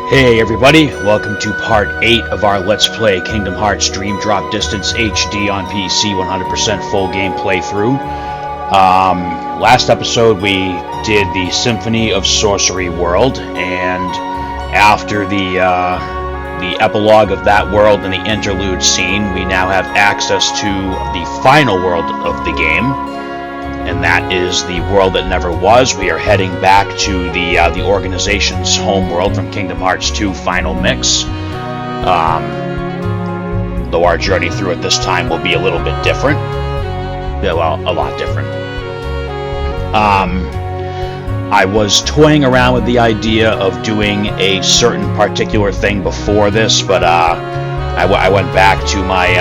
Hey everybody, welcome to part 8 of our Let's Play Kingdom Hearts Dream Drop Distance HD on PC 100% full game playthrough. Last episode we did the Symphony of Sorcery world, and after the epilogue of that world and the interlude scene, we now have access to the final world of the game, and that is the world that never was. We are heading back to the organization's home world from Kingdom Hearts 2 Final Mix. Though our journey through it this time will be a little bit different. Yeah, well, a lot different. I was toying around with the idea of doing a certain particular thing before this, but I went back to my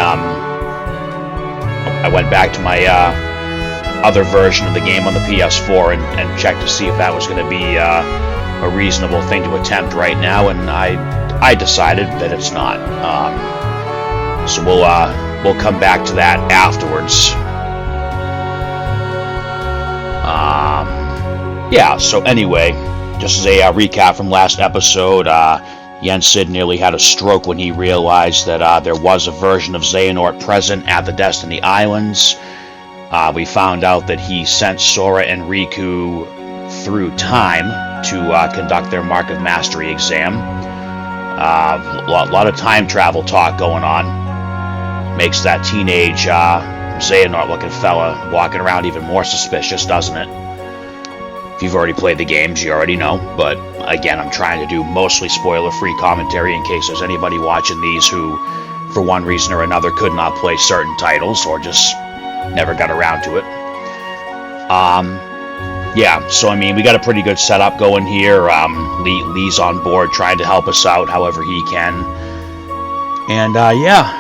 other version of the game on the PS4 and checked to see if that was going to be a reasonable thing to attempt right now, and I decided that it's not. So we'll come back to that afterwards. Yeah, so anyway, just as a recap from last episode, Yensid nearly had a stroke when he realized that there was a version of Xehanort present at the Destiny Islands. We found out that he sent Sora and Riku through time to conduct their Mark of Mastery exam. A lot of time travel talk going on. Makes that teenage Xehanort-looking fella walking around even more suspicious, doesn't it? If you've already played the games, you already know. But again, I'm trying to do mostly spoiler-free commentary in case there's anybody watching these who, for one reason or another, could not play certain titles or just never got around to it. Yeah, so I mean, we got a pretty good setup going here. Lee's on board trying to help us out however he can. And yeah,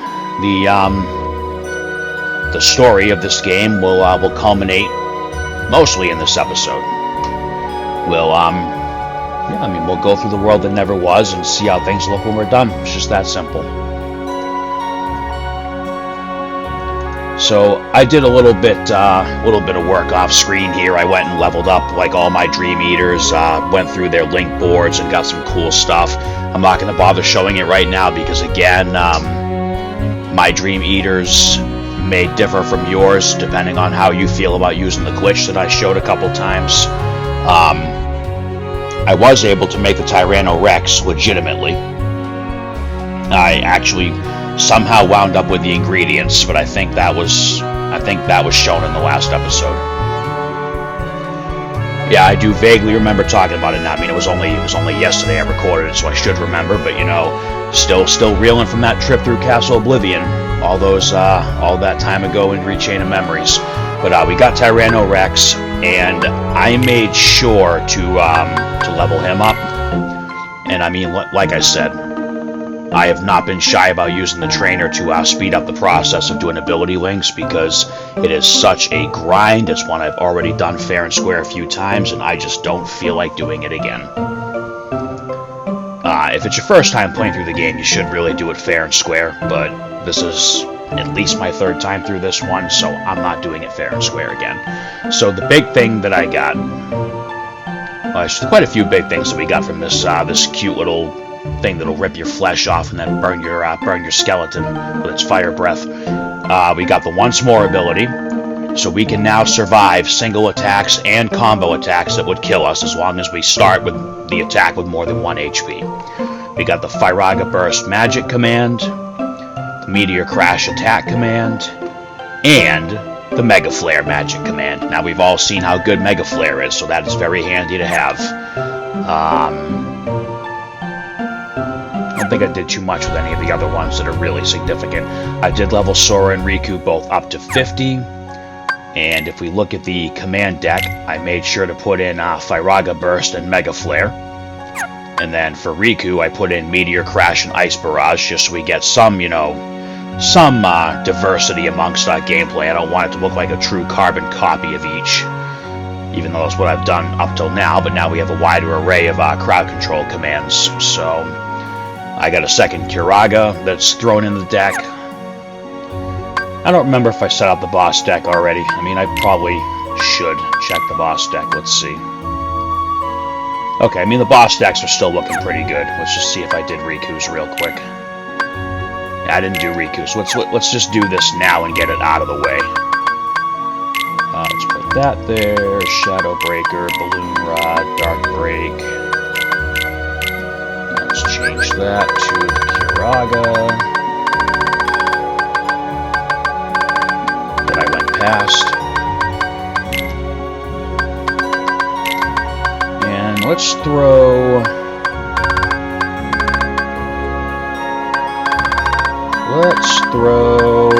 the story of this game will culminate mostly in this episode. Yeah, I mean, we'll go through the world that never was and see how things look when we're done. It's just that simple. So I did a little bit of work off screen here. I went and leveled up like all my Dream Eaters, went through their link boards and got some cool stuff. I'm not going to bother showing it right now because again, my Dream Eaters may differ from yours depending on how you feel about using the glitch that I showed a couple times. I was able to make the Tyranto Rex legitimately. I actually somehow wound up with the ingredients, but I think that was shown in the last episode. Yeah, I do vaguely remember talking about it now. I mean, it was only yesterday I recorded it, so I should remember. But you know, still reeling from that trip through Castle Oblivion, all that time ago in Rechain of Memories. But we got Tyranto Rex, and I made sure to level him up. And I mean, like I said, I have not been shy about using the trainer to speed up the process of doing ability links because it is such a grind. It's one I've already done fair and square a few times, and I just don't feel like doing it again. If it's your first time playing through the game, you should really do it fair and square, but this is at least my third time through this one, so I'm not doing it fair and square again. So the big thing that I got, there's quite a few big things that we got from this cute little thing that'll rip your flesh off and then burn your skeleton with its fire breath. We got the Once More ability, so we can now survive single attacks and combo attacks that would kill us as long as we start with the attack with more than 1 HP. We got the Firaga Burst magic command, the Meteor Crash attack command, and the Mega Flare magic command. Now we've all seen how good Mega Flare is, so that is very handy to have. I don't think I did too much with any of the other ones that are really significant. I did level Sora and Riku both up to 50, and if we look at the command deck, I made sure to put in Firaga Burst and Mega Flare. And then for Riku, I put in Meteor Crash and Ice Barrage just so we get some, some diversity amongst gameplay. I don't want it to look like a true carbon copy of each, even though that's what I've done up till now, but now we have a wider array of crowd control commands. So I got a second Kiraga that's thrown in the deck. I don't remember if I set out the boss deck already. I mean, I probably should check the boss deck. Let's see. Okay, I mean, the boss decks are still looking pretty good. Let's just see if I did Riku's real quick. Yeah, I didn't do Riku, so let's just do this now and get it out of the way. Let's put that there. Shadow Breaker, Balloon Rod, Dark Break. Let's change that to the Kiraga that I went past. And let's throw... Let's throw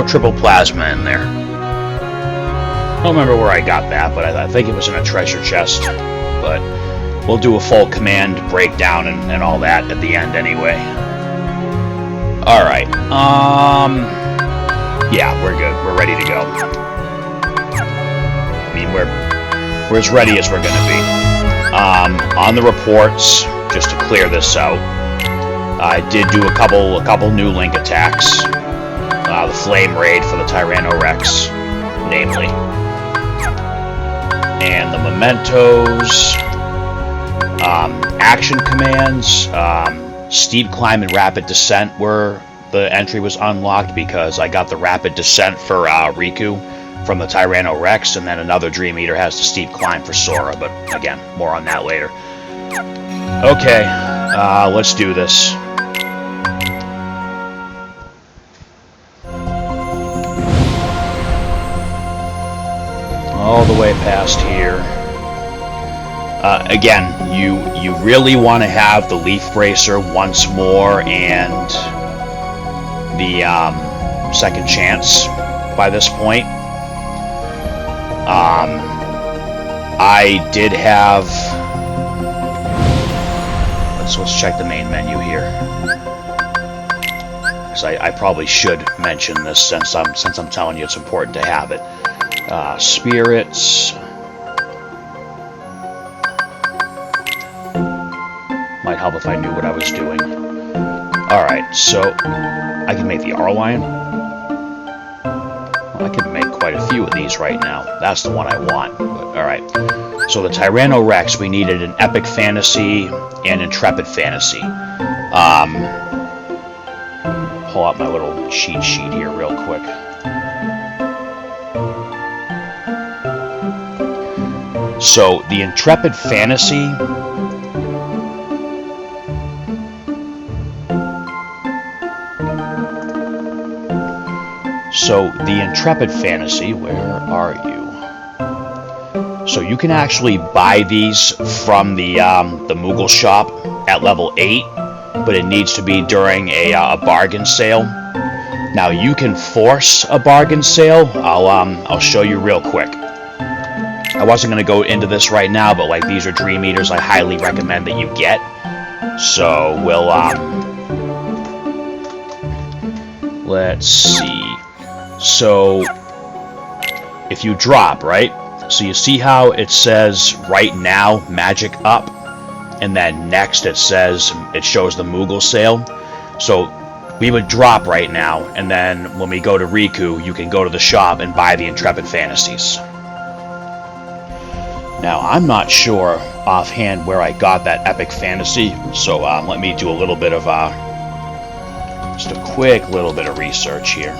Triple Plasma in there. I don't remember where I got that, but I think it was in a treasure chest. But we'll do a full command breakdown and all that at the end anyway. Alright, yeah, we're good. We're ready to go. I mean, we're as ready as we're gonna be. On the reports, just to clear this out, I did do a couple new link attacks. The Flame Raid for the Tyranto Rex, namely. And the Mementos, action commands, Steep Climb and Rapid Descent were the entry was unlocked because I got the Rapid Descent for Riku from the Tyranto Rex, and then another Dream Eater has the Steep Climb for Sora, but again, more on that later. Okay, let's do this. All the way past here. Again, you really want to have the Leaf Bracer once more and the second chance by this point. I did have... Let's check the main menu here. Because I probably should mention this since I'm telling you it's important to have it. Spirits. Might help if I knew what I was doing. Alright, so I can make the R-Lion. Well, I can make quite a few of these right now. That's the one I want. Alright, so the Tyranto Rex, we needed an Epic Fantasy and Intrepid Fantasy. Pull out my little cheat sheet here real quick. So, the Intrepid Fantasy... where are you? So you can actually buy these from the Moogle shop at level 8, but it needs to be during a bargain sale. Now you can force a bargain sale. I'll show you real quick. I wasn't going to go into this right now, but like these are Dream Eaters I highly recommend that you get. So we'll let's see. So if you drop, right? So you see how it says right now magic up, and then next it shows the Moogle sale. So we would drop right now, and then when we go to Riku, you can go to the shop and buy the Intrepid Fantasies. Now, I'm not sure offhand where I got that Epic Fantasy, so let me do a little bit of, just a quick little bit of research here.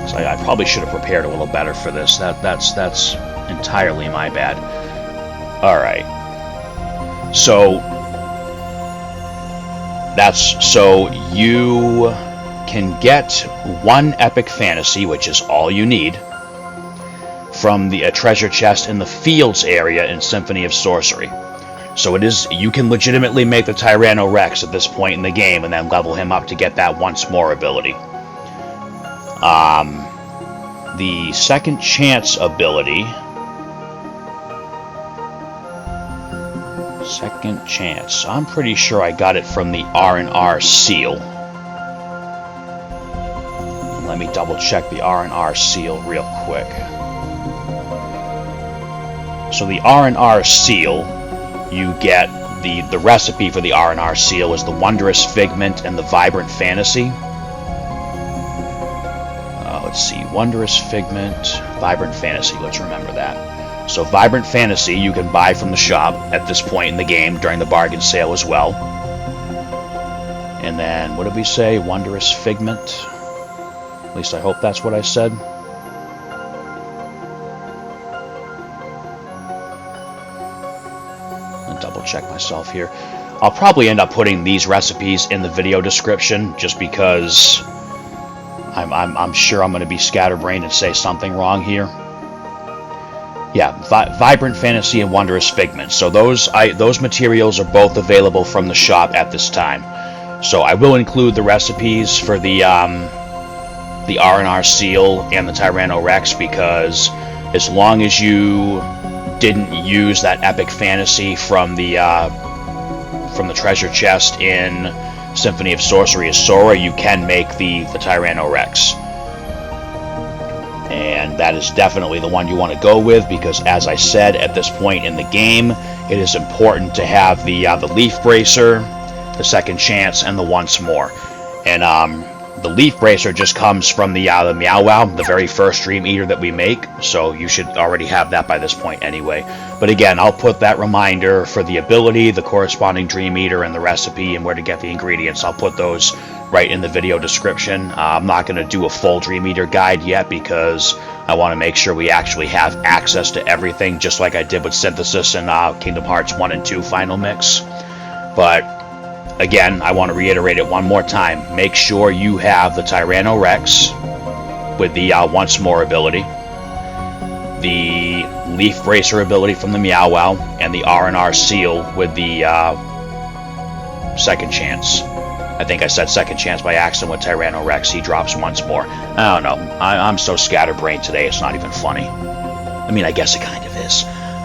So I probably should have prepared a little better for this. That's entirely my bad. Alright. So you can get one Epic Fantasy, which is all you need, from the treasure chest in the Fields area in Symphony of Sorcery. So you can legitimately make the Tyranto Rex at this point in the game and then level him up to get that once more ability. The second chance ability. Second chance. I'm pretty sure I got it from the R&R Seal. Let me double check the R&R Seal real quick. So the R&R Seal, you get the recipe for the R&R Seal is the Wondrous Figment and the Vibrant Fantasy. Let's see, Wondrous Figment, Vibrant Fantasy, let's remember that. So Vibrant Fantasy you can buy from the shop at this point in the game during the bargain sale as well. And then, what did we say? Wondrous Figment? At least I hope that's what I said. I'll double check myself here. I'll probably end up putting these recipes in the video description just because I'm sure I'm going to be scatterbrained and say something wrong here. Yeah, Vibrant Fantasy and Wondrous Figment. So those materials are both available from the shop at this time. So I will include the recipes for the R&R Seal and the Tyranto Rex, because as long as you didn't use that epic fantasy from the treasure chest in Symphony of Sorcery as Sora, you can make the Tyranto Rex. And that is definitely the one you want to go with, because as I said, at this point in the game, it is important to have the Leaf Bracer, the Second Chance, and the Once More. And the Leaf Bracer just comes from the Meow Wow, the very first Dream Eater that we make, so you should already have that by this point anyway. But again, I'll put that reminder for the ability, the corresponding Dream Eater, and the recipe, and where to get the ingredients. I'll put those right in the video description. I'm not going to do a full Dream Eater guide yet, because I want to make sure we actually have access to everything, just like I did with Synthesis and Kingdom Hearts 1 and 2 Final Mix. But again, I want to reiterate it one more time. Make sure you have the Tyranto Rex with the Once More ability, the Leaf Bracer ability from the Meow Wow, and the R&R Seal with the Second Chance. I think I said Second Chance by accident with Tyranto Rex. He drops Once More. I don't know. I'm so scatterbrained today, it's not even funny. I mean, I guess it kind of is.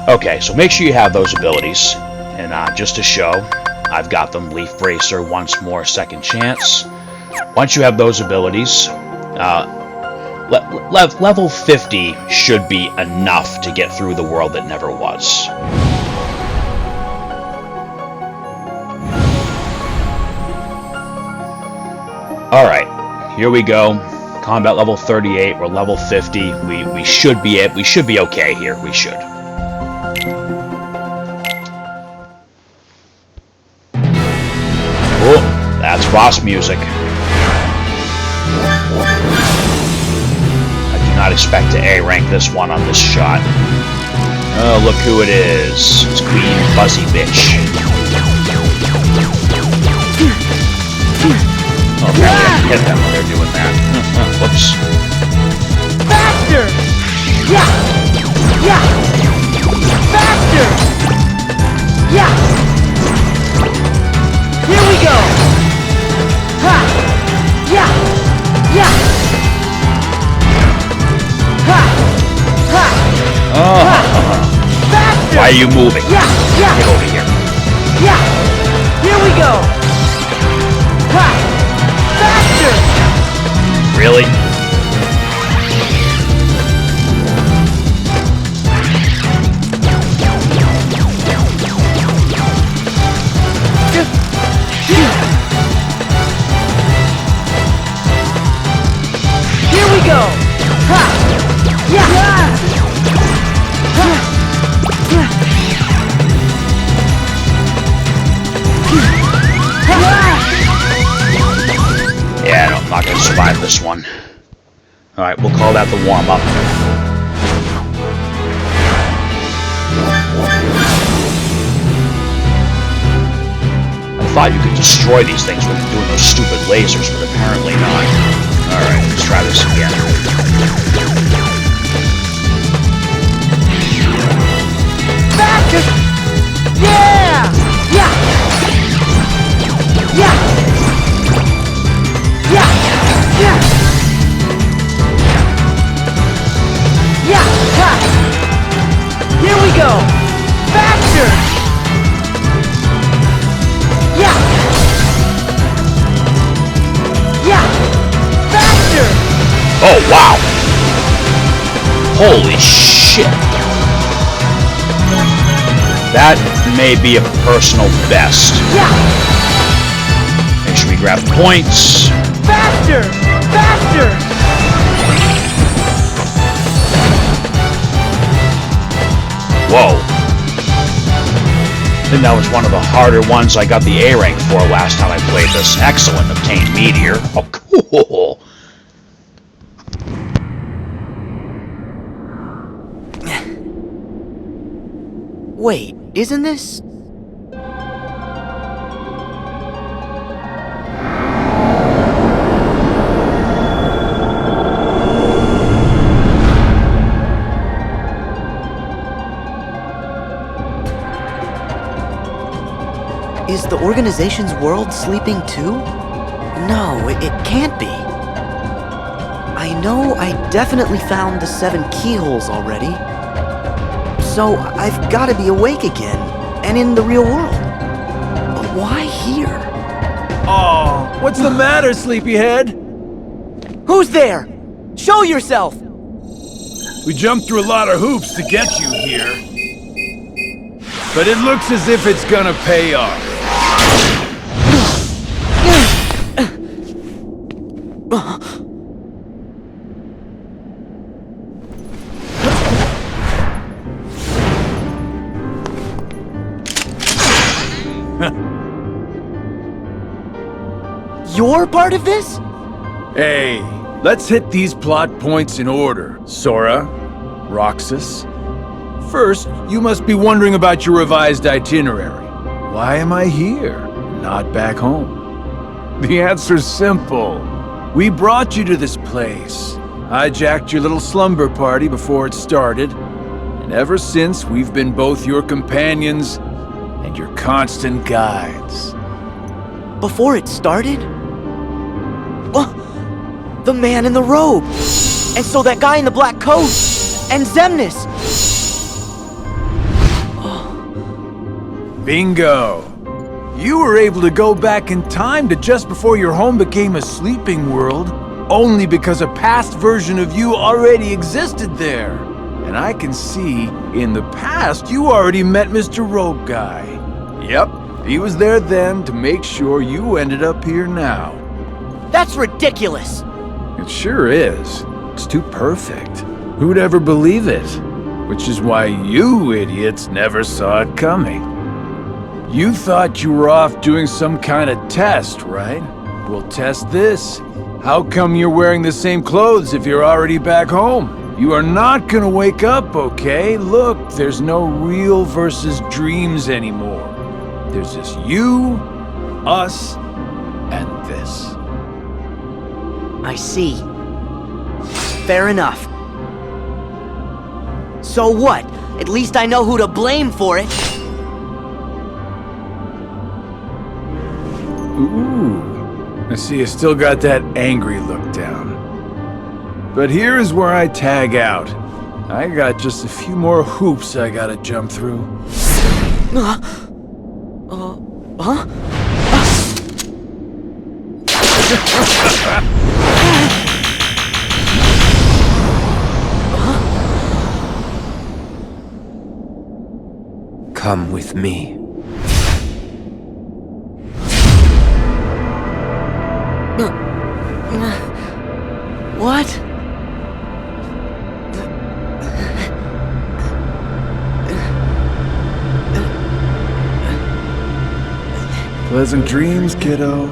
Okay, so make sure you have those abilities. And just to show, I've got them: Leaf Bracer, Once More, Second Chance. Once you have those abilities, level 50 should be enough to get through the world that never was. Alright, here we go. Combat level 38, we're level 50. We should be okay here. We should. Oh, that's boss music. I do not expect to A rank this one on this shot. Oh, look who it is. It's Queen Fuzzy Bitch. Oh, apparently I can hit them when they're doing that. Whoops. Faster! Yeah! Yeah! Faster! Yeah! Here we go! Ha! Yeah! Yeah! Ha! Ha! Oh. Ha! Faster! Why are you moving? Yeah! Yeah! Get over here. Yeah! Here we go! Ha! Faster! Really? Here we go! Ha! Yeah! Ha! Yeah, no, I'm not going to survive this one. Alright, we'll call that the warm-up. I thought you could destroy these things with doing those stupid lasers, but apparently not. Alright, let's try this again. Faster! Yeah! Yeah! Yeah! Yeah! Yeah! Yeah! Ha! Here we go! Faster! Yeah! Yeah! Faster! Oh, wow! Holy shit! That may be a personal best. Yeah! Make sure we grab points. Faster! Faster! Whoa. I think that was one of the harder ones I got the A rank for last time I played this. Excellent. Obtained Meteor. Oh, cool. Wait, isn't this... Is the organization's world sleeping too? No, it can't be. I know I definitely found the 7 keyholes already. So I've got to be awake again, and in the real world. But why here? Oh, what's the matter, sleepyhead? Who's there? Show yourself! We jumped through a lot of hoops to get you here. But it looks as if it's gonna pay off. You're part of this? Hey, let's hit these plot points in order. Sora, Roxas. First, you must be wondering about your revised itinerary. Why am I here, not back home? The answer's simple. We brought you to this place, hijacked your little slumber party before it started, and ever since we've been both your companions and your constant guides. Before it started? The man in the robe! And so that guy in the black coat! And Xemnas! Bingo! You were able to go back in time to just before your home became a sleeping world, only because a past version of you already existed there. And I can see, in the past, you already met Mr. Robe Guy. Yep, he was there then to make sure you ended up here now. That's ridiculous! It sure is. It's too perfect. Who'd ever believe it? Which is why you idiots never saw it coming. You thought you were off doing some kind of test, right? We'll test this. How come you're wearing the same clothes if you're already back home? You are not gonna wake up, okay? Look, there's no real versus dreams anymore. There's just you, us, and this. I see. Fair enough. So what? At least I know who to blame for it. Ooh, I see you still got that angry look down. But here's where I tag out. I got just a few more hoops I gotta jump through. Huh? Come with me. What? Pleasant dreams, kiddo.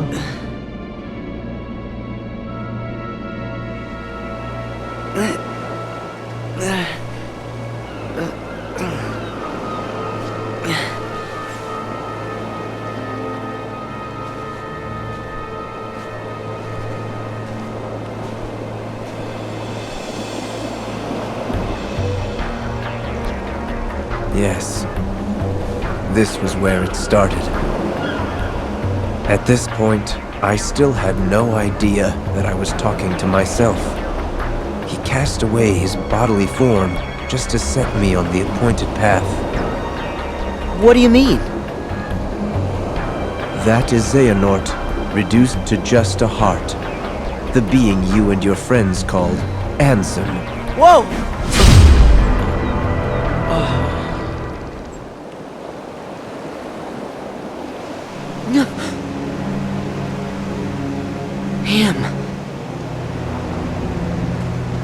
Yes, this was where it started. At this point, I still had no idea that I was talking to myself. He cast away his bodily form just to set me on the appointed path. What do you mean? That is Xehanort, reduced to just a heart. The being you and your friends called Ansem. Whoa! Him.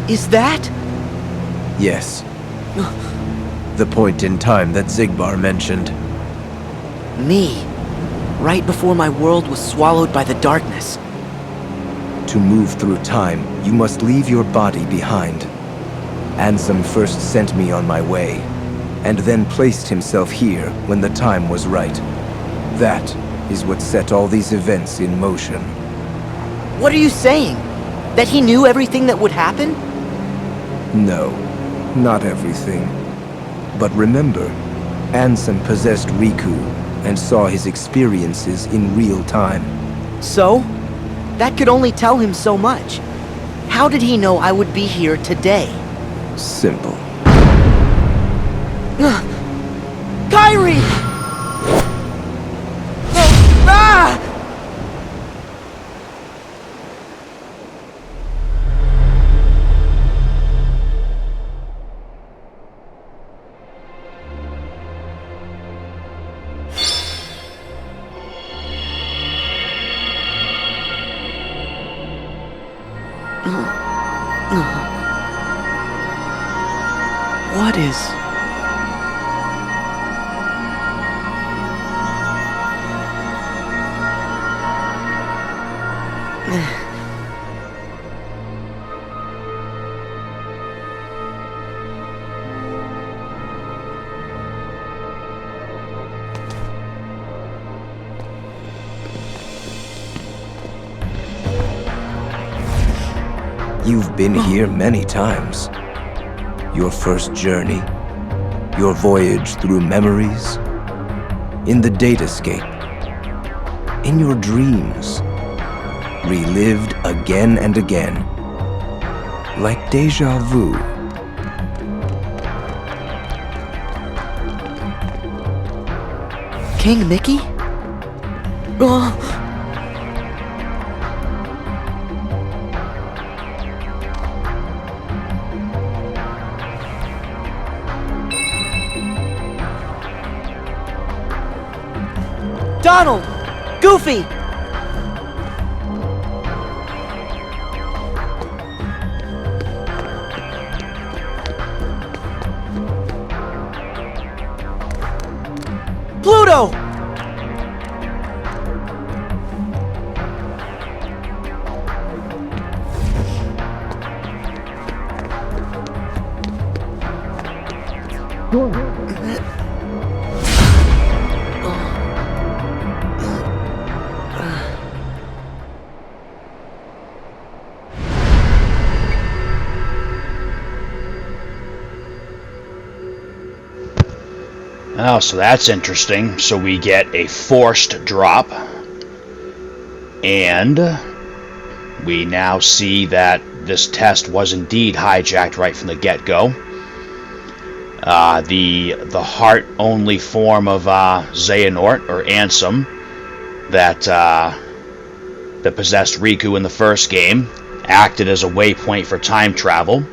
Is that? Yes. The point in time that Xigbar mentioned. Me. Right before my world was swallowed by the darkness. To move through time, you must leave your body behind. Ansem first sent me on my way, and then placed himself here when the time was right. That is what set all these events in motion. What are you saying? That he knew everything that would happen? No, not everything. But remember, Ansem possessed Riku and saw his experiences in real time. So? That could only tell him so much. How did he know I would be here today? Simple. Kyrie! Ah! What is... You've been here many times. Your first journey, your voyage through memories, in the datascape, in your dreams, relived again and again, like deja vu. King Mickey? Oh. Donald! Goofy! Pluto! Oh, so that's interesting. So we get a forced drop. And we now see that this test was indeed hijacked right from the get-go. The heart-only form of Xehanort, or Ansem, that possessed Riku in the first game, acted as a waypoint for time travel.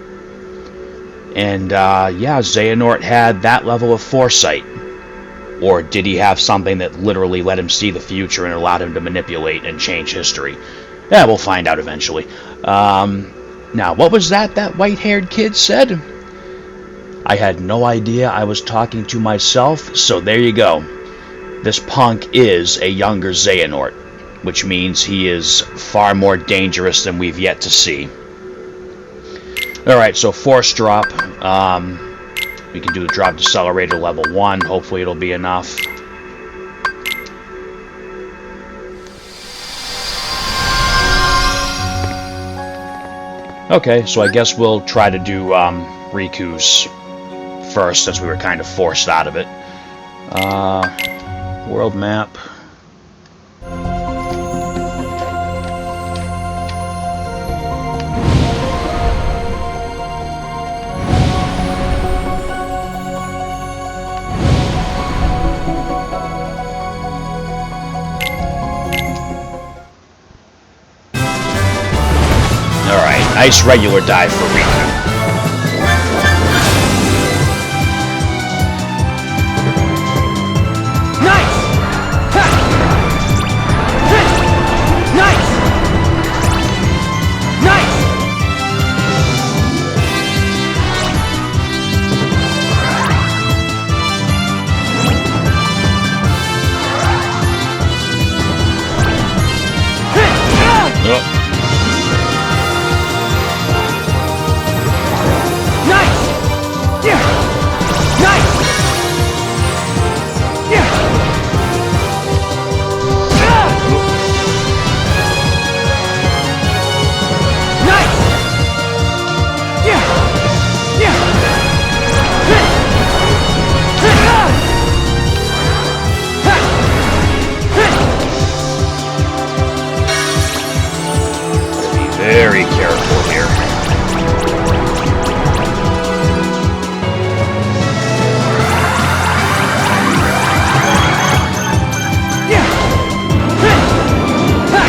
And yeah, Xehanort had that level of foresight. Or did he have something that literally let him see the future and allowed him to manipulate and change history? Yeah, we'll find out eventually. Now, what was that white-haired kid said? I had no idea I was talking to myself, so there you go. This punk is a younger Xehanort, which means he is far more dangerous than we've yet to see. Alright, so force drop. We can do the drop decelerator level 1. Hopefully it'll be enough. Okay, so I guess we'll try to do Riku's first, since we were kind of forced out of it. World map. Nice regular dive for Riku. Nice! Ha!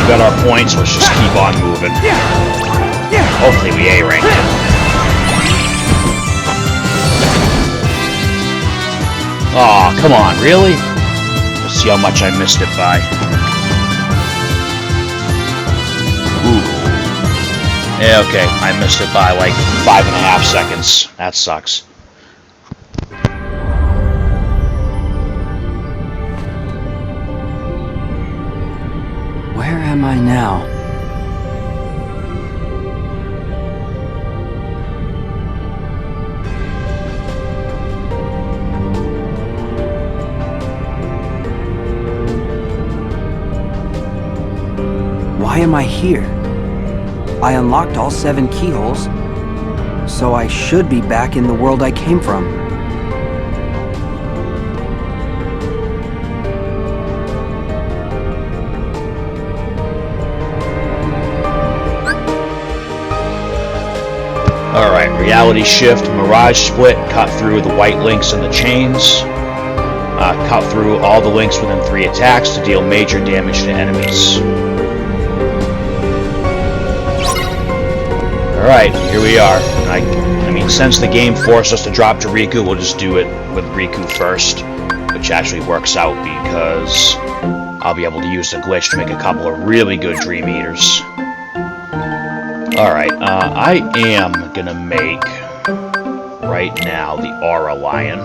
got our points, let's just keep on moving. Hopefully we A-ranked it. Aw, come on, really? Let's see how much I missed it by. Ooh. Yeah, okay, I missed it by like 5.5 seconds. That sucks. Where am I now? Why am I here? I unlocked all 7 keyholes, so I should be back in the world I came from. Alright, reality shift, mirage split, cut through the white links and the chains. Cut through all the links within 3 attacks to deal major damage to enemies. Alright, here we are. I mean, since the game forced us to drop to Riku, we'll just do it with Riku first, which actually works out because I'll be able to use the glitch to make a couple of really good Dream Eaters. Alright, I am gonna make, right now, the Aura Lion.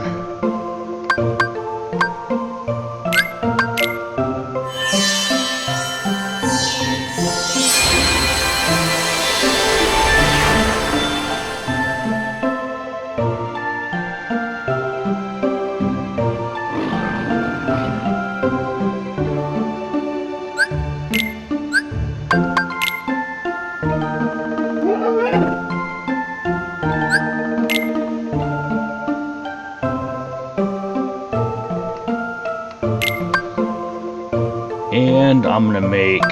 And I'm gonna make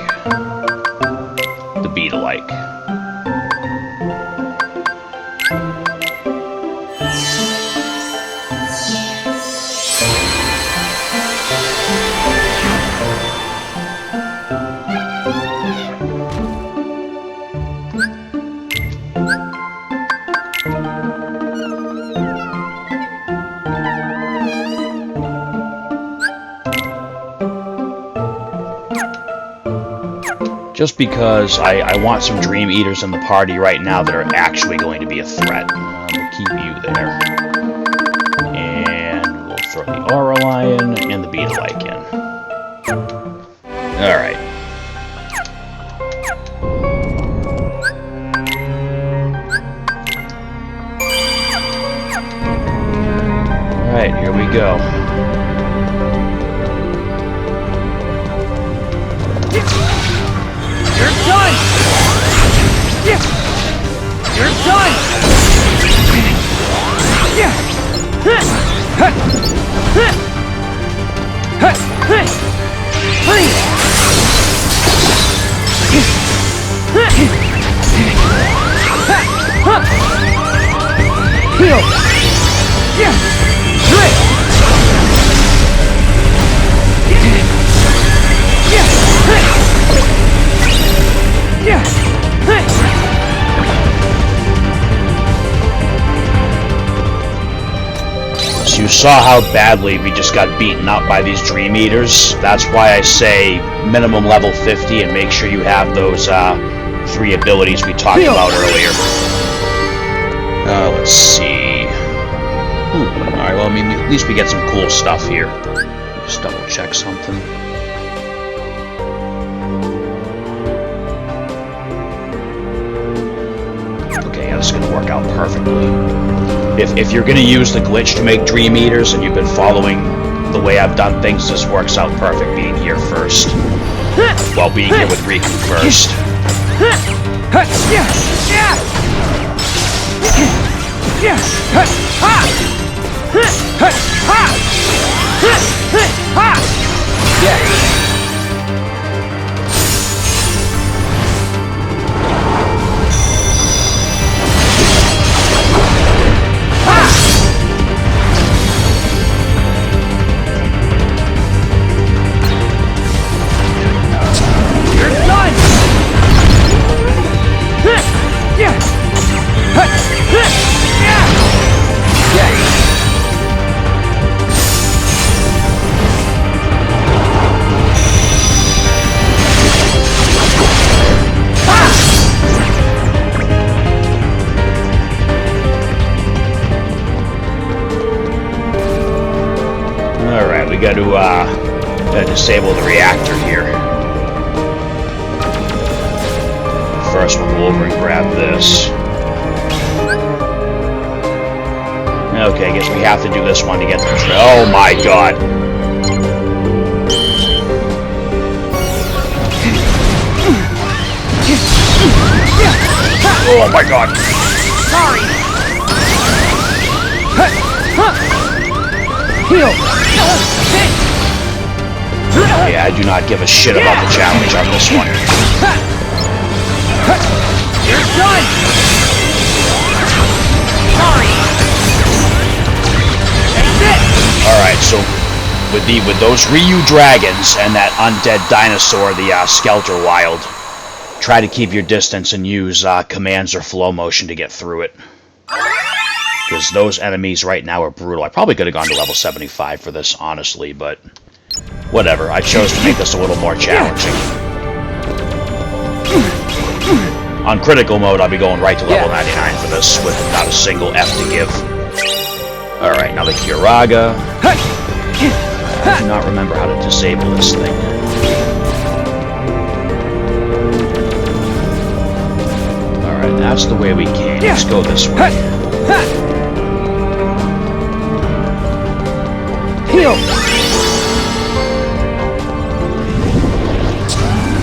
the beat-alike. Just because I want some Dream Eaters in the party right now that are actually going to be a threat. We'll keep you there. And we'll throw the Aura Lion and the Beat-alike in. Alright. Alright, here we go. You're done! You're done! So you saw how badly we just got beaten up by these Dream Eaters. That's why I say minimum level 50 and make sure you have those 3 abilities we talked about earlier. Let's see. Alright, well, I mean, at least we get some cool stuff here. Just double check something. Okay, yeah, this is going to work out perfectly. If you're going to use the glitch to make Dream Eaters and you've been following the way I've done things, this works out perfect being here first. Well, being here with Riku first. You're done! we got to disable the reactor here. First, we'll go over and grab this. Okay, I guess we have to do this one to get the... Oh my god! Oh my god! Sorry! Heal! Yeah, I do not give a shit about the challenge on this one. You're done! Sorry! That's it! Alright, so with those Ryu dragons and that undead dinosaur, the Skelter Wild, try to keep your distance and use commands or flow motion to get through it. Because those enemies right now are brutal. I probably could have gone to level 75 for this, honestly, but whatever. I chose to make this a little more challenging. On critical mode, I'll be going right to level 99 for this, with not a single F to give. Alright, now the Kiraga. I do not remember how to disable this thing. Alright, that's the way we came. Let's go this way. Heal!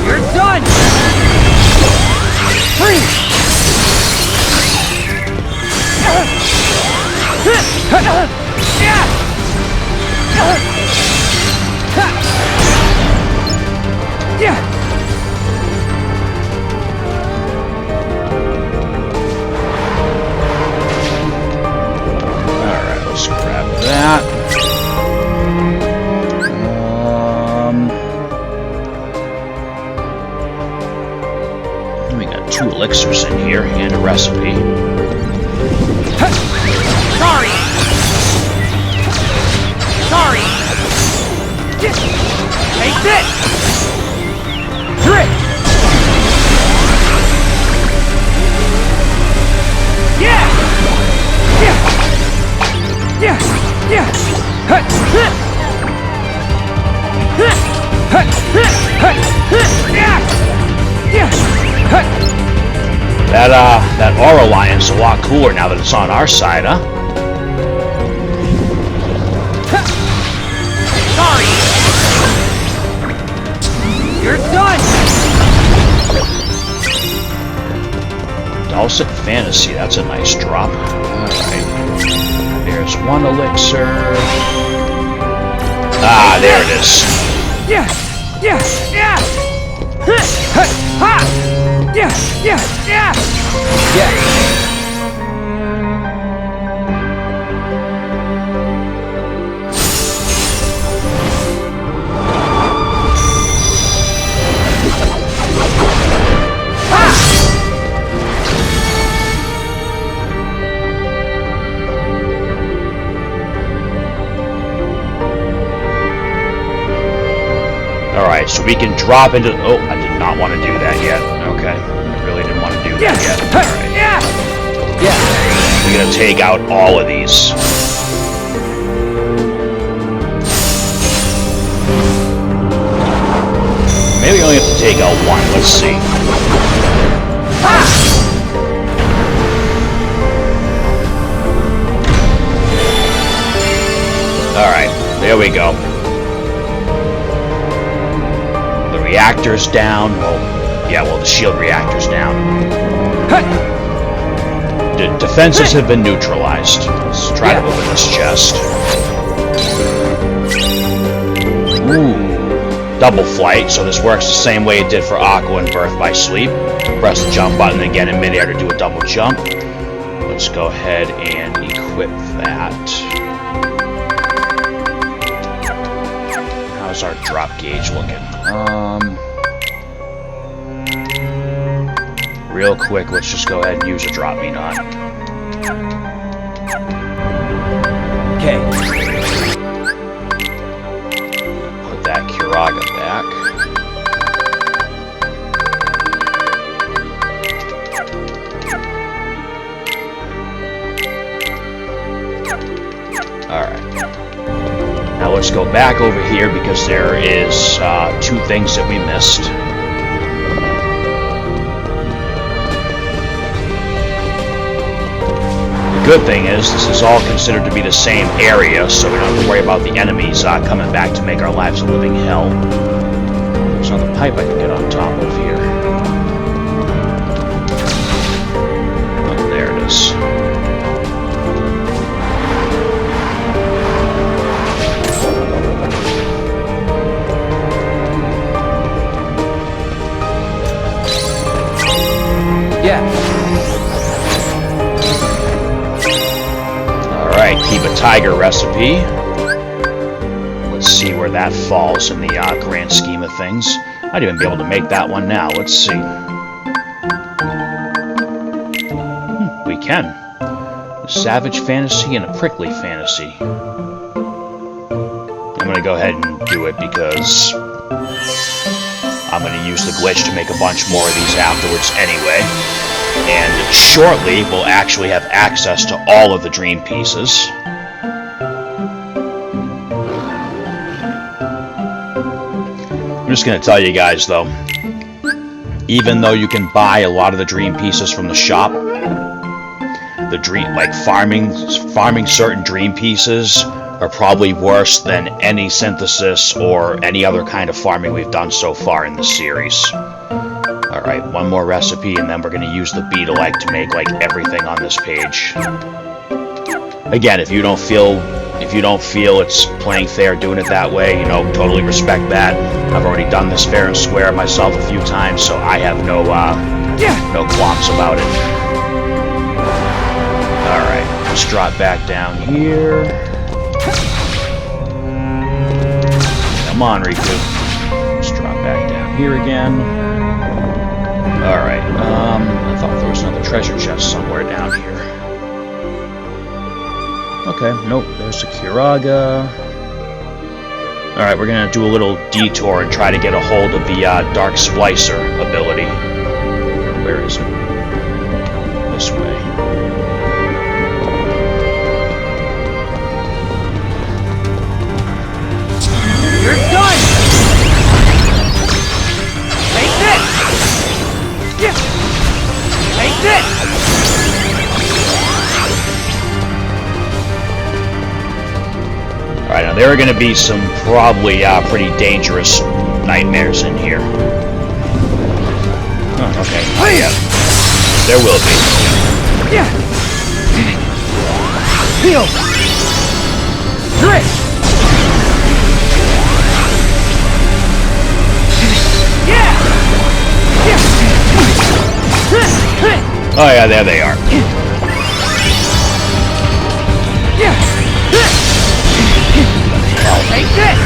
You're done! Freeze! Alright, let's grab that. We got 2 elixirs in here and a recipe. Sorry! Sorry! Take this! Drip! Yeah! Yeah! Yeah! Yeah! That Aura Lion's a lot cooler now that it's on our side, huh? Sorry! You're done! Dulcet Fantasy, that's a nice drop. Alright. There's 1 elixir. Ah, there it is. Yeah! Yeah! Yeah! Ha! Yeah! Yeah! Yeah! Yeah. Alright, so we can drop into... Oh, I did not want to do that yet. Okay. I really didn't want to do that yet. Alright. Yeah! We're gonna take out all of these. Maybe we only have to take out 1. Let's see. Alright, there we go. The reactor's down. Well, the shield reactor's down. Defenses have been neutralized. Let's try to open this chest. Ooh. Double flight, so this works the same way it did for Aqua and Birth by Sleep. Press the jump button again in midair to do a double jump. Let's go ahead and equip that. How's our drop gauge looking? Real quick, let's just go ahead and use a drop me not. Okay. Put that Kiraga back. Alright. Now let's go back over here because there is 2 things that we missed. The good thing is this is all considered to be the same area, so we don't have to worry about the enemies coming back to make our lives a living hell. There's another pipe I can get on top of here. Oh, there it is. Alright, keep a tiger recipe. Let's see where that falls in the grand scheme of things. I'd even be able to make that one now. Let's see. We can. A savage fantasy and a prickly fantasy. I'm going to go ahead and do it because I'm going to use the glitch to make a bunch more of these afterwards anyway. And shortly, we'll actually have access to all of the dream pieces. I'm just going to tell you guys, though, even though you can buy a lot of the dream pieces from the shop, the dream, like farming certain dream pieces are probably worse than any synthesis or any other kind of farming we've done so far in the series. Alright, one more recipe, and then we're going to use the beetle-like to make, like, everything on this page. Again, if you don't feel it's playing fair doing it that way, you know, totally respect that. I've already done this fair and square myself a few times, so I have no qualms about it. Alright, let's drop back down here. Come on, Riku. Let's drop back down here again. Alright, I thought there was another treasure chest somewhere down here. Okay, nope, there's a Kiraga. Alright, we're gonna do a little detour and try to get a hold of the Dark Splicer ability. Where is it? This way. You're done! Take this! Take this! Alright, now there are going to be some probably pretty dangerous nightmares in here. Oh, okay. Yeah. There will be. Heal! Trick! Oh yeah, there they are. Take this!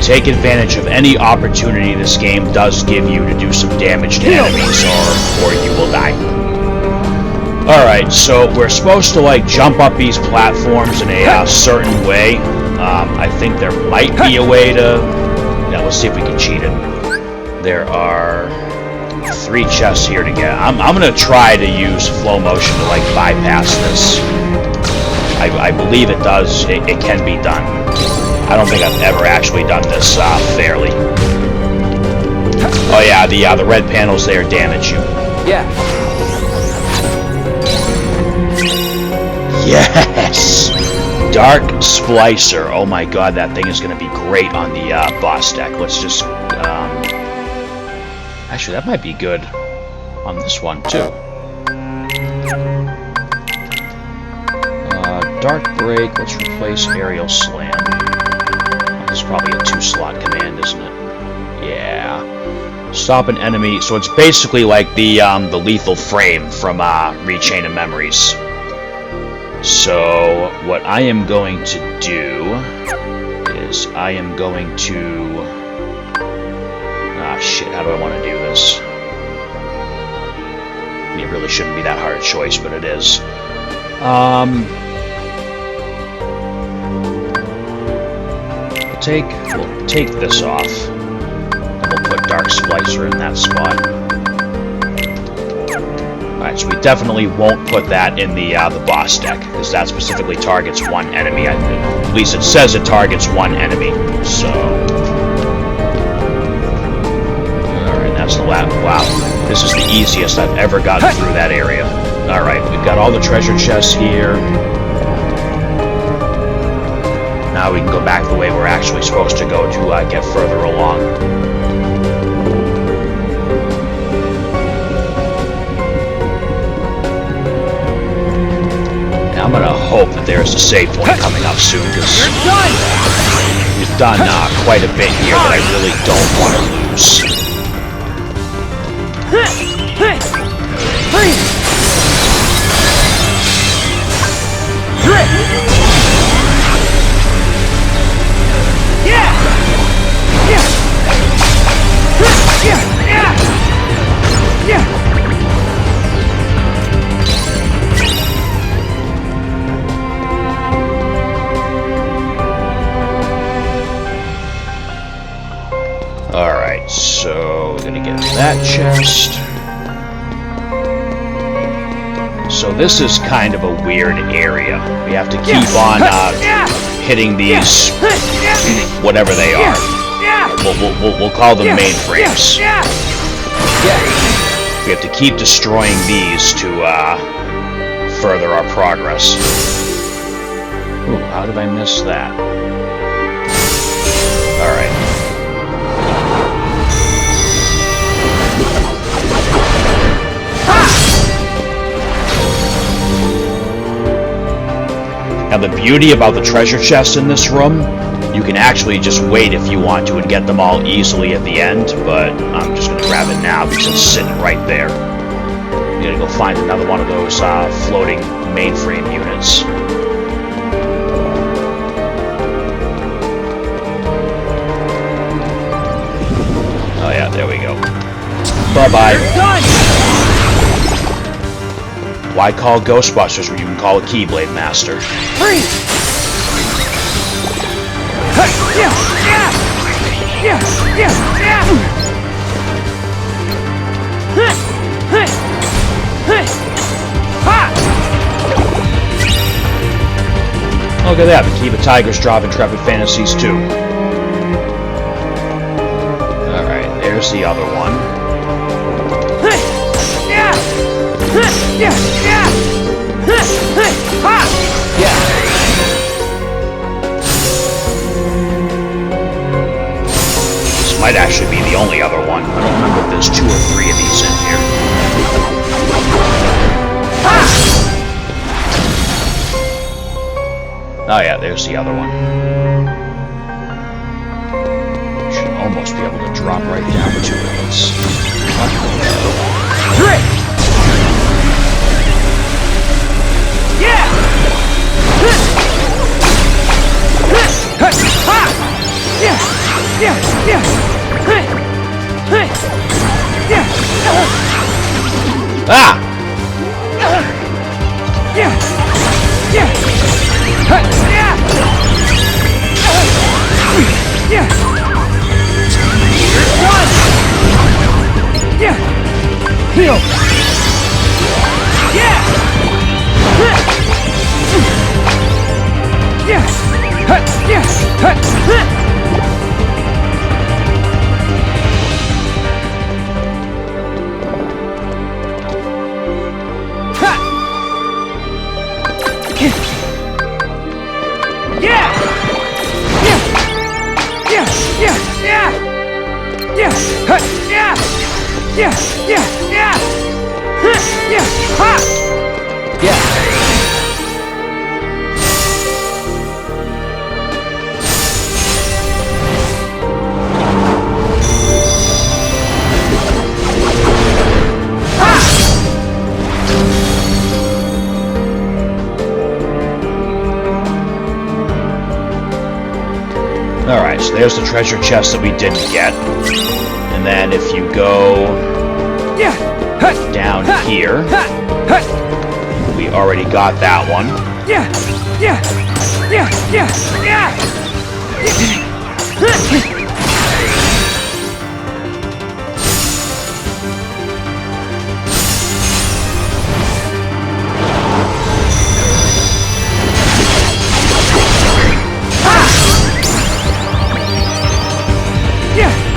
Take advantage of any opportunity this game does give you to do some damage to enemies, or you will die. Alright, so we're supposed to, like, jump up these platforms in a certain way. I think there might be a way to... Yeah, let's see if we can cheat it. There are 3 chests here to get. I'm gonna try to use flow motion to, like, bypass this. I believe it does. It can be done. I don't think I've ever actually done this fairly. Oh yeah, the red panels there damage you. Yeah. Yes! Dark Splicer. Oh my god, that thing is going to be great on the boss deck. Let's just... Actually, that might be good on this one, too. Dark Break. Let's replace Aerial Slam. This is probably a 2-slot command, isn't it? Yeah. Stop an enemy. So it's basically like the lethal frame from Rechain of Memories. So what I am going to do is I am going to... Ah, shit, how do I want to do this? I mean, it really shouldn't be that hard a choice, but it is. We'll take this off. And we'll put Dark Splicer in that spot. Alright, so we definitely won't put that in the boss deck, because that specifically targets one enemy. At least it says it targets one enemy, so... Alright, that's the last... Wow, this is the easiest I've ever gotten through that area. Alright, we've got all the treasure chests here. Now we can go back the way we're actually supposed to go to get further along. I'm gonna hope that there's a save point coming up soon, because we've done quite a bit here that I really don't want to lose. Alright, so we're gonna get that chest. So this is kind of a weird area. We have to keep on hitting these, whatever they are. We'll call them mainframes. We have to keep destroying these to further our progress. Ooh, how did I miss that? Alright. Now the beauty about the treasure chests in this room, you can actually just wait if you want to and get them all easily at the end, but I'm just going to grab it now because it's sitting right there. I'm going to go find another one of those floating mainframe units. Oh yeah, there we go. Bye-bye. Why call Ghostbusters when you can call a Keyblade Master? Freeze! Look at that, the Key of Tigers drop Intrepid Fantasies 2. Alright, there's the other one. This might actually be the only other one. I don't remember if there's 2 or 3 of these in here. Oh yeah, there's the other one. Should almost be able to drop right down to 2 of these. Ah! Heal! Alright, so there's the treasure chest that we didn't get. And then if you go down here, we already got that one. Yeah! Yeah! Yeah! Yeah! Yeah!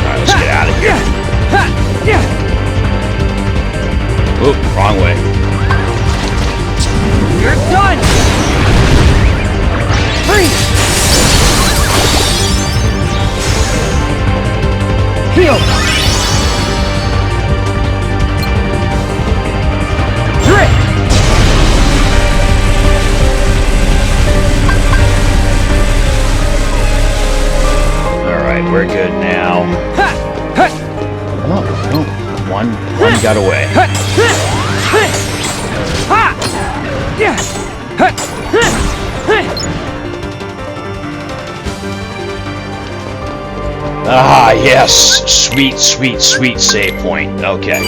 Alright, let's get out of here. Yeah! Oop, wrong way. You're done! Freeze! Heal! Drip! Alright, we're good now. Ha! Ha! Oh, no. One got away. Ha! Yeah! Ha! Ah, yes. Sweet, sweet, sweet save point. Okay.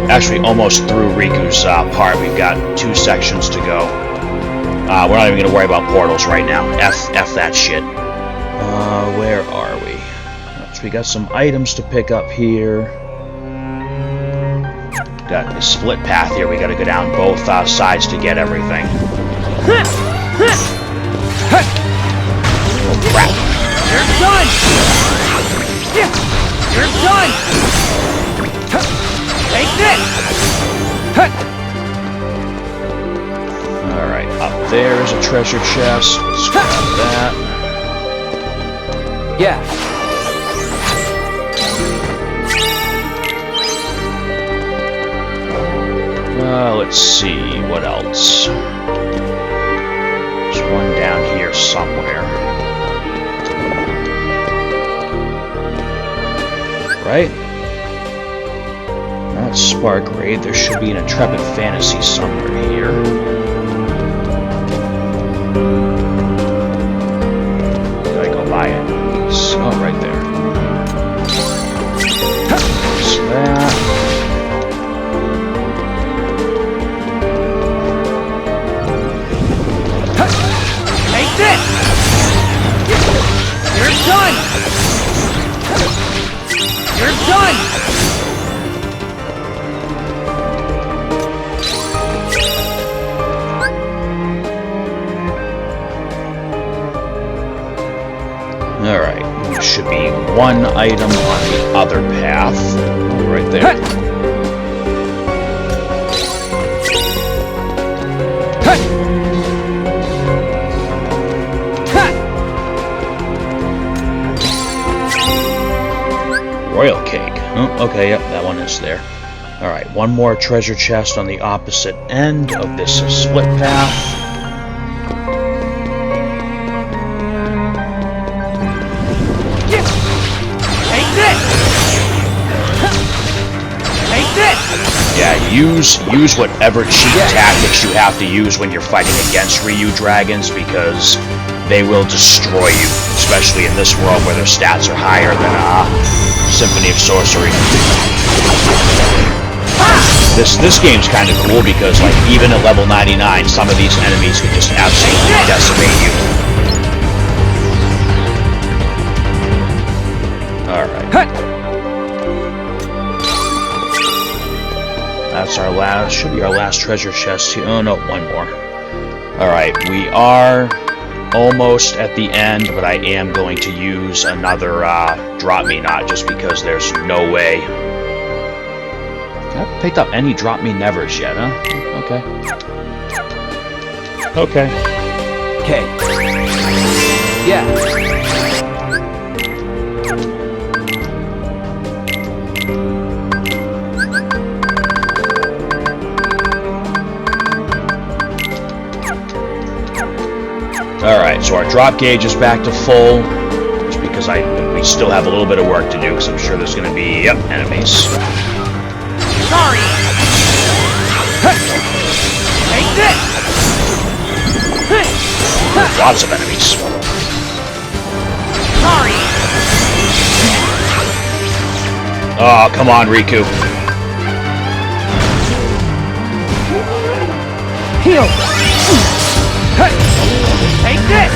Actually, almost through Riku's part. We've got 2 sections to go. We're not even going to worry about portals right now. F that shit. Where are we? So we got some items to pick up here. Got the split path here. We got to go down both sides to get everything. Oh, crap. You're done! Yeah! You're done! Take this! Alright, up there is a treasure chest. Let's grab that. Yeah! Let's see, what else? There's one down here somewhere. Right? That's Spark Raid. There should be an Intrepid Fantasy somewhere here. Did I go by it? Oh, right there. There's that. Take this! You're done! You're done! Alright, there should be one item on the other path. Right there. Royal cake. Oh, okay, yep, that one is there. Alright, one more treasure chest on the opposite end of this split path. Take this! Take this! Yeah, use whatever cheat tactics you have to use when you're fighting against Ryu dragons, because they will destroy you, especially in this world where their stats are higher than Symphony of Sorcery. This game's kind of cool because, like, even at level 99, some of these enemies can just absolutely decimate you. Alright. That's our last, should be our last treasure chest here. Oh no, one more. Alright, we are almost at the end, but I am going to use another Drop Me Not, just because there's no way. I haven't picked up any Drop Me Nevers yet, huh? Okay. Okay. Okay. Yeah. Alright, so our drop gauge is back to full, just because we still have a little bit of work to do, because I'm sure there's going to be, yep, enemies. Sorry! Take this! Lots of enemies. Sorry! Oh, come on, Riku. Heal! Hey! Take this!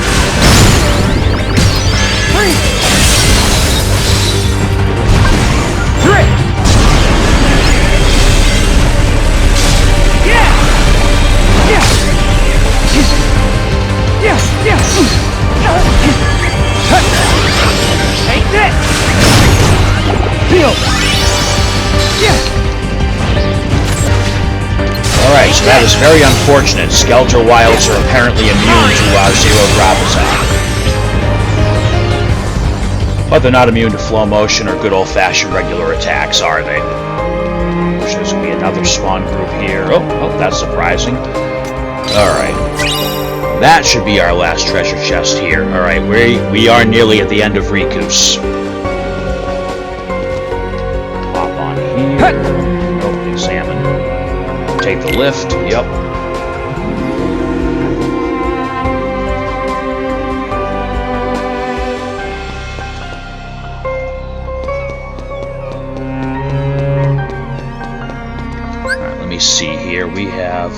3! 3! Yeah! Yeah! Yeah! Yeah! Take this! Heal! Yeah! Alright, so that is very unfortunate. Skeletor Wilds are apparently immune to Zero Drop Attack. But they're not immune to Flow Motion or good old-fashioned regular attacks, are they? Which there's going to be another spawn group here. Oh, that's surprising. Alright. That should be our last treasure chest here. Alright, we are nearly at the end of Riku's. Hop on here. Oh, examine. Take the lift. Yep. Alright, let me see here. We have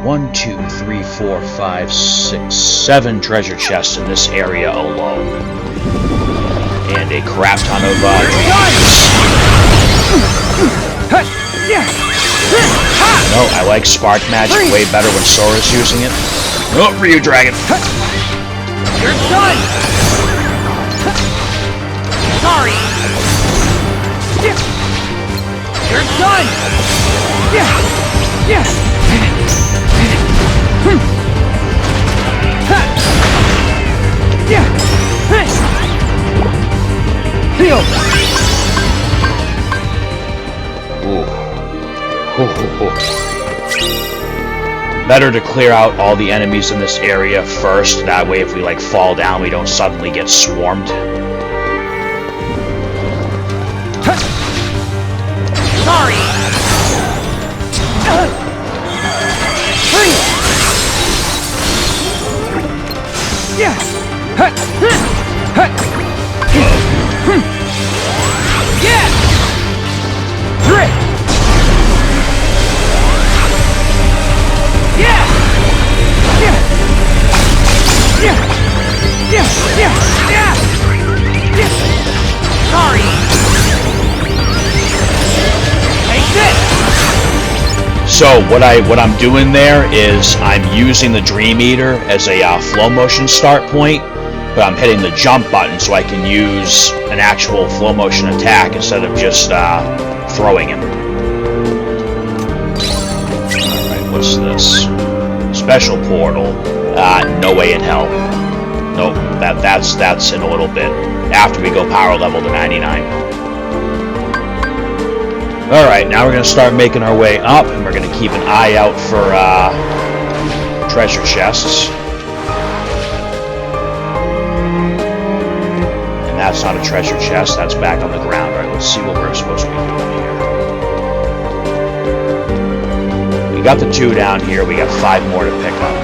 1, 2, 3, 4, 5, 6, 7 treasure chests in this area alone. And a crap ton of No, I like Spark Magic way better when Sora's using it. Oh, Ryu Dragon! You're done! Sorry! You're done! Yeah! Yeah! Yeah! Heal! Ooh. Better to clear out all the enemies in this area first. That way, if we like fall down, we don't suddenly get swarmed. Sorry! Yeah! Yeah! 3! Yeah! Yeah! Yeah! Yeah! Yeah! Yeah! Yeah! Sorry! Take this! So what I'm doing there is I'm using the Dream Eater as a flow motion start point, but I'm hitting the jump button so I can use an actual flow motion attack instead of just throwing him. Alright, what's this? Special portal. No way in hell. Nope, that's in a little bit. After we go power level to 99. Alright, now we're going to start making our way up, and we're going to keep an eye out for treasure chests. And that's not a treasure chest, that's back on the ground. Alright, let's see what we're supposed to be doing here. We got the 2 down here, we got 5 more to pick up.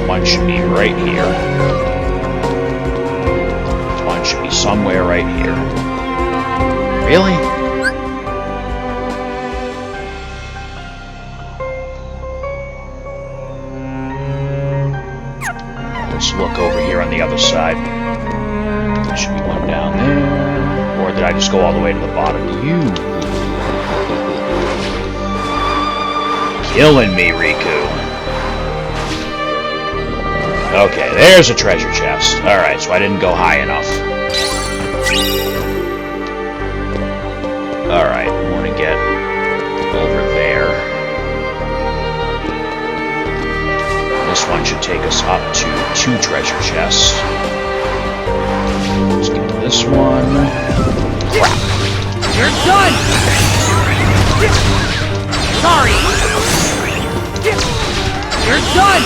1 should be right here. 1 should be somewhere right here. Really? Let's look over here on the other side. There should be 1 down there. Or did I just go all the way to the bottom? You. Killing me, Riku. Okay, there's a treasure chest. Alright, so I didn't go high enough. Alright, I want to get over there. This one should take us up to 2 treasure chests. Let's get to this one. Crap. You're done! Sorry! You're done!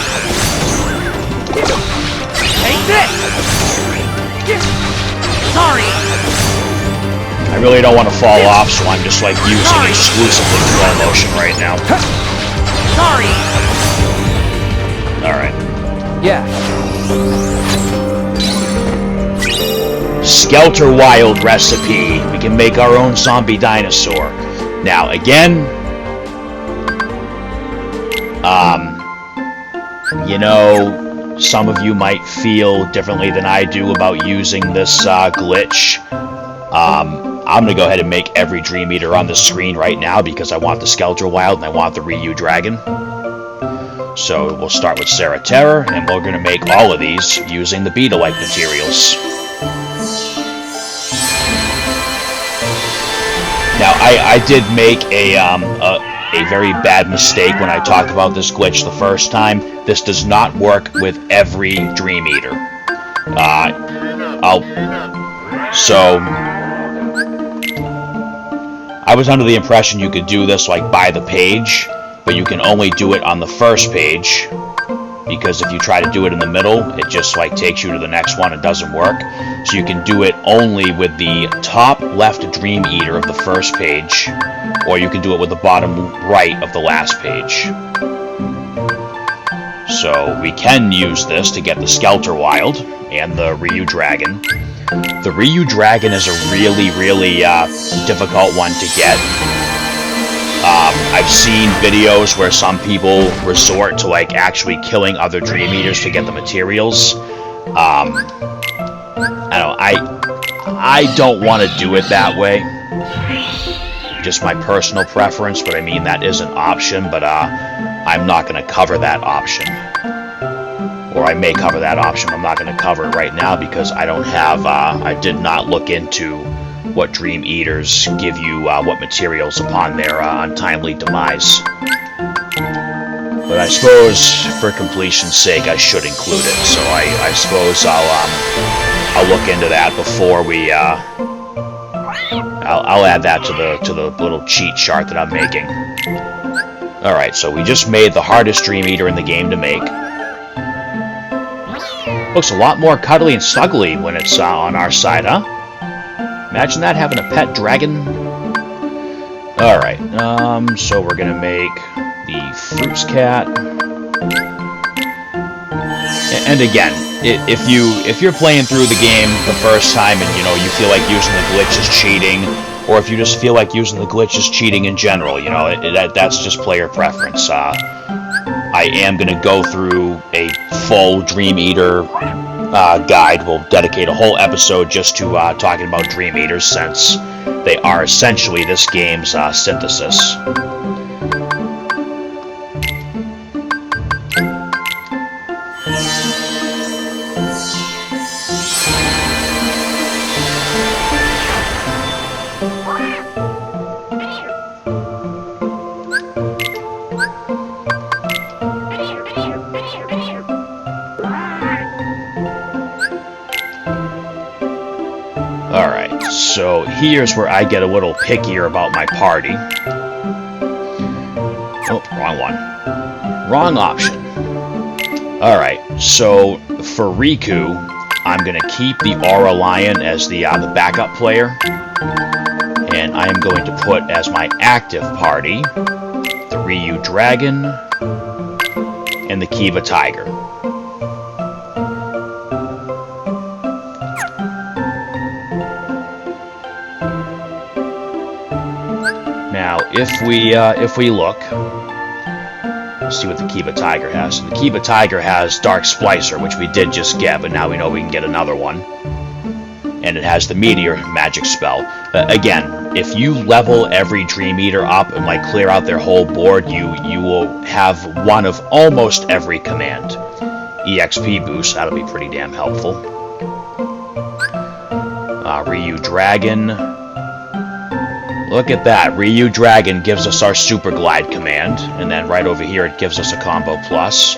Take this! Sorry! I really don't want to fall off, so I'm just like using exclusively flow motion right now. Sorry! Alright. Yeah. Skelter Wild recipe. We can make our own zombie dinosaur. Now, again, you know, some of you might feel differently than I do about using this glitch. I'm going to go ahead and make every Dream Eater on the screen right now because I want the Skelter Wild and I want the Ryu Dragon. So we'll start with Sarah Terror, and we're going to make all of these using the Beetle-like materials. Now, I did make a very bad mistake when I talked about this glitch the first time. This does not work with every Dream Eater. So I was under the impression you could do this like by the page, but you can only do it on the first page, because if you try to do it in the middle, it just like takes you to the next one and doesn't work. So you can do it only with the top left Dream Eater of the first page, or you can do it with the bottom right of the last page. So we can use this to get the Skelter Wild and the Ryu Dragon. The Ryu Dragon is a really, really difficult one to get. I've seen videos where some people resort to like actually killing other Dream Eaters to get the materials. I don't want to do it that way. Just my personal preference, but I mean that is an option, but I'm not going to cover that option. Or I may cover that option, I'm not going to cover it right now because I don't have, I did not look into what Dream Eaters give you, what materials upon their untimely demise. But I suppose, for completion's sake, I should include it. So I suppose I'll look into that before we, I'll add that to the little cheat chart that I'm making. Alright, so we just made the hardest Dream Eater in the game to make. Looks a lot more cuddly and snuggly when it's on our side, huh? Imagine that, having a pet dragon. Alright, so we're gonna make the Fruits Cat. And again, if you're playing through the game the first time and you feel like using the glitch is cheating, or if you just feel like using the glitch is cheating in general, that's just player preference. I am going to go through a full Dream Eater guide. We'll dedicate a whole episode just to talking about Dream Eaters, since they are essentially this game's synthesis. Alright, so here's where I get a little pickier about my party. Oh, wrong one. Wrong option. Alright, so for Riku, I'm going to keep the Aura Lion as the backup player. And I am going to put as my active party the Ryu Dragon and the Kiva Tiger. Now, if we look, let's see what the Kiva Tiger has. So the Kiva Tiger has Dark Splicer, which we did just get, but now we know we can get another one. And it has the Meteor magic spell. Again, if you level every Dream Eater up and like clear out their whole board, you will have one of almost every command. EXP boost, that'll be pretty damn helpful. Ryu Dragon. Look at that. Ryu Dragon gives us our Super Glide command, and then right over here it gives us a combo plus.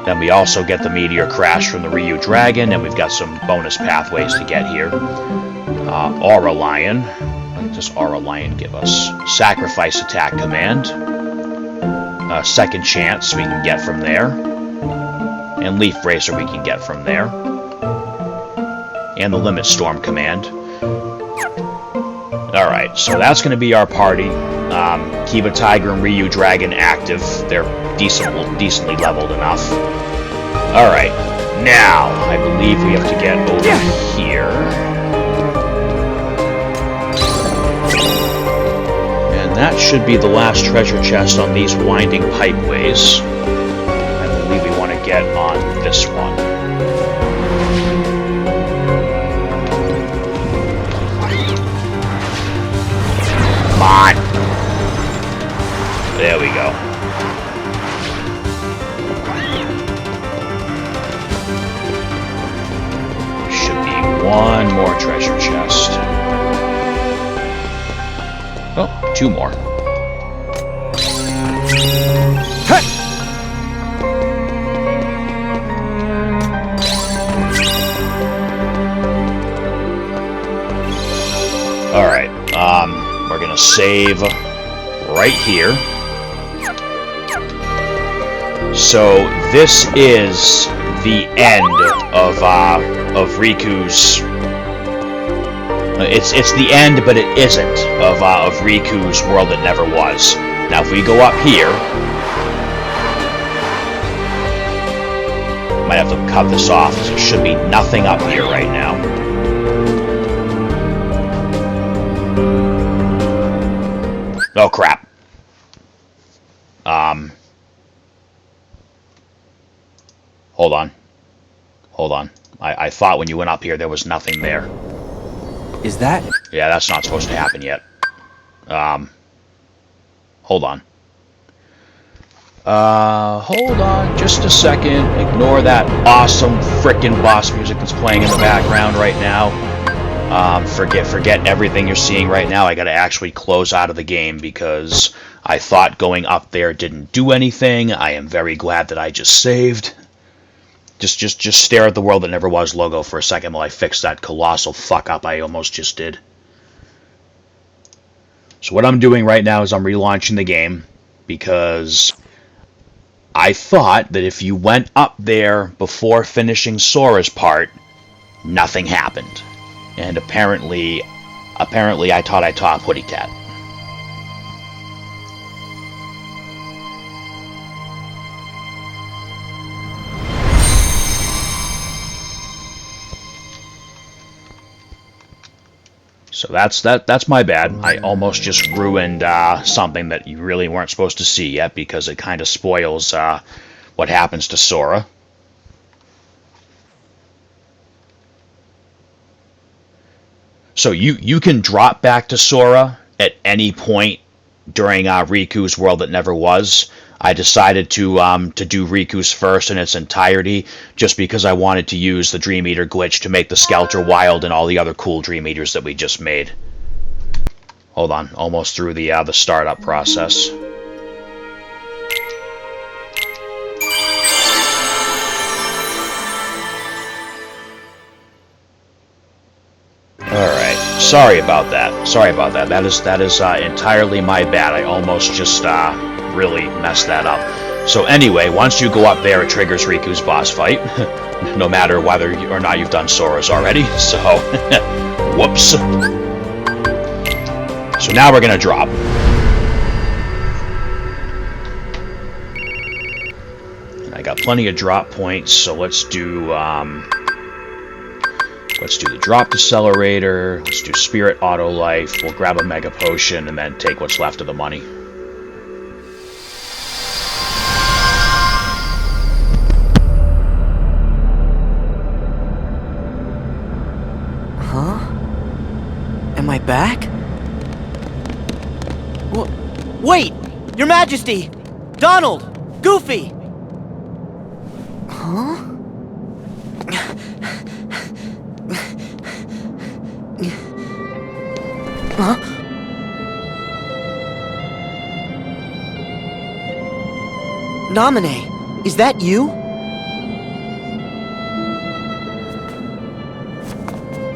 Then we also get the Meteor Crash from the Ryu Dragon, and we've got some bonus pathways to get here. Aura Lion. What does Aura Lion give us? Sacrifice Attack command. Second Chance we can get from there. And Leaf Bracer we can get from there. And the Limit Storm command. Alright, so that's going to be our party. Kiva Tiger and Ryu Dragon active. They're decently leveled enough. Alright, now I believe we have to get over here. that should be the last treasure chest on these winding pipeways. I believe we want to get on this one. Come on! There we go. Should be one more treasure chest. Oh, two more. Hey! Alright, we're gonna save right here. So, this is the end of Riku's... It's the end, but it isn't, of Riku's World That Never Was. Now, if we go up here... Might have to cut this off, because there should be nothing up here right now. Oh, crap. Hold on. Hold on. I thought when you went up here there was nothing there. Is that... Yeah, that's not supposed to happen yet. Hold on. Hold on just a second. Ignore that awesome frickin' boss music that's playing in the background right now. Forget everything you're seeing right now. I gotta actually close out of the game because I thought going up there didn't do anything. I am very glad that I just saved. Just stare at the World That Never Was logo for a second while I fix that colossal fuck up I almost just did. So what I'm doing right now is I'm relaunching the game because I thought that if you went up there before finishing Sora's part, nothing happened. And apparently I thought I taught Putty Tat. So that's my bad. I almost just ruined something that you really weren't supposed to see yet because it kind of spoils what happens to Sora. So you can drop back to Sora at any point during Riku's World That Never Was. I decided to do Riku's first in its entirety just because I wanted to use the Dream Eater glitch to make the Skelter wild and all the other cool Dream Eaters that we just made. Hold on, almost through the startup process. Alright, sorry about that. Sorry about that. That is entirely my bad. I almost just really messed that up. So anyway, once you go up there, it triggers Riku's boss fight. No matter whether or not you've done Sora's already. So, whoops. So now we're gonna drop. And I got plenty of drop points, so let's do the drop decelerator, let's do Spirit Auto Life, we'll grab a Mega Potion, and then take what's left of the money. Huh? Am I back? Wait! Your Majesty! Donald! Goofy! Huh? Huh? Naminé, is that you?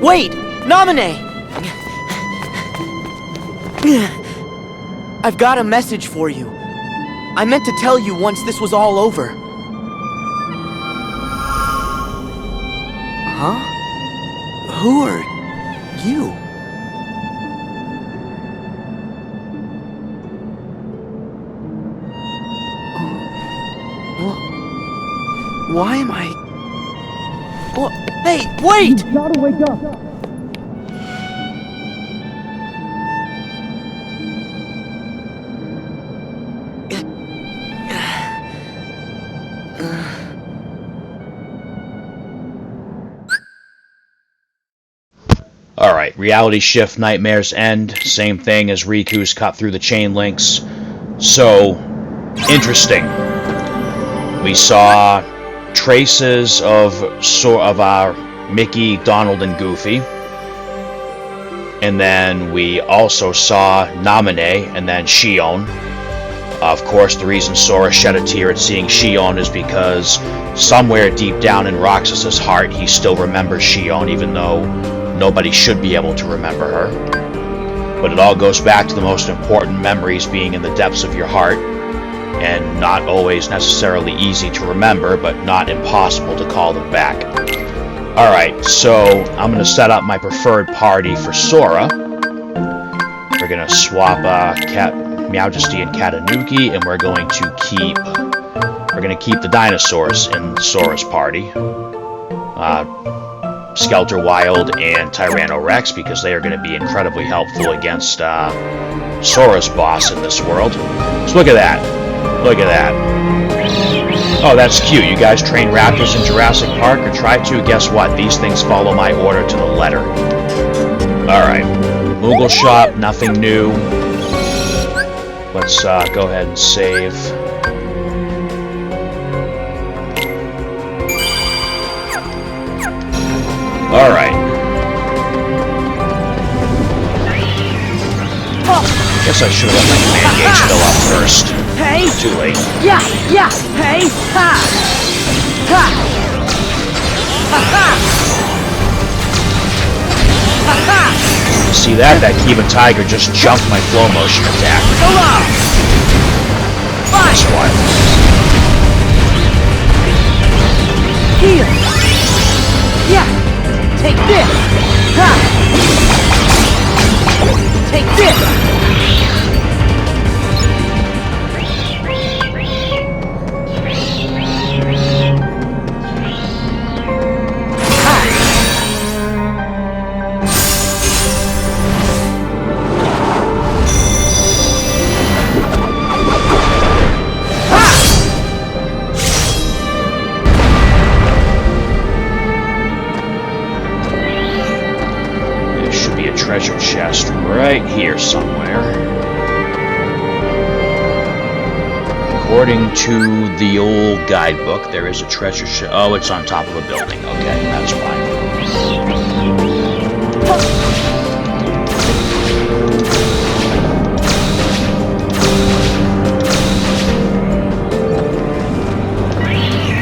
Wait! Naminé! I've got a message for you. I meant to tell you once this was all over. Huh? Who are you? Why am I... What? Hey, wait! You gotta wake up! Reality Shift, Nightmare's End, same thing as Riku's cut through the chain links. So, interesting. We saw traces of our Mickey, Donald, and Goofy. And then we also saw Naminé and then Shion. Of course, the reason Sora shed a tear at seeing Shion is because somewhere deep down in Roxas's heart, he still remembers Shion, even though nobody should be able to remember her. But it all goes back to the most important memories being in the depths of your heart, and not always necessarily easy to remember, but not impossible to call them back. Alright, so I'm going to set up my preferred party for Sora. We're going to swap Meowjesty and Katanuki, and we're going to keep the dinosaurs in Sora's party. Skelter Wild and Tyranto Rex, because they are going to be incredibly helpful against Sora's boss in this world. So look at that. Look at that. Oh, that's cute. You guys train raptors in Jurassic Park, or try to? Guess what? These things follow my order to the letter. Alright. Moogle Shop, nothing new. Let's go ahead and save. Alright. Guess I should have let my command gauge fill up first. Hey! Too late. Yeah! Yeah! Hey! Ha! Ha! Ha ha! Ha ha! See that? That Kiba Tiger just jumped my flow motion attack. Hello! That's wild. Heal! Yeah! Take this! Ha! Take this! Treasure chest right here somewhere. According to the old guidebook, there is a treasure chest. Oh, it's on top of a building. Okay, that's fine.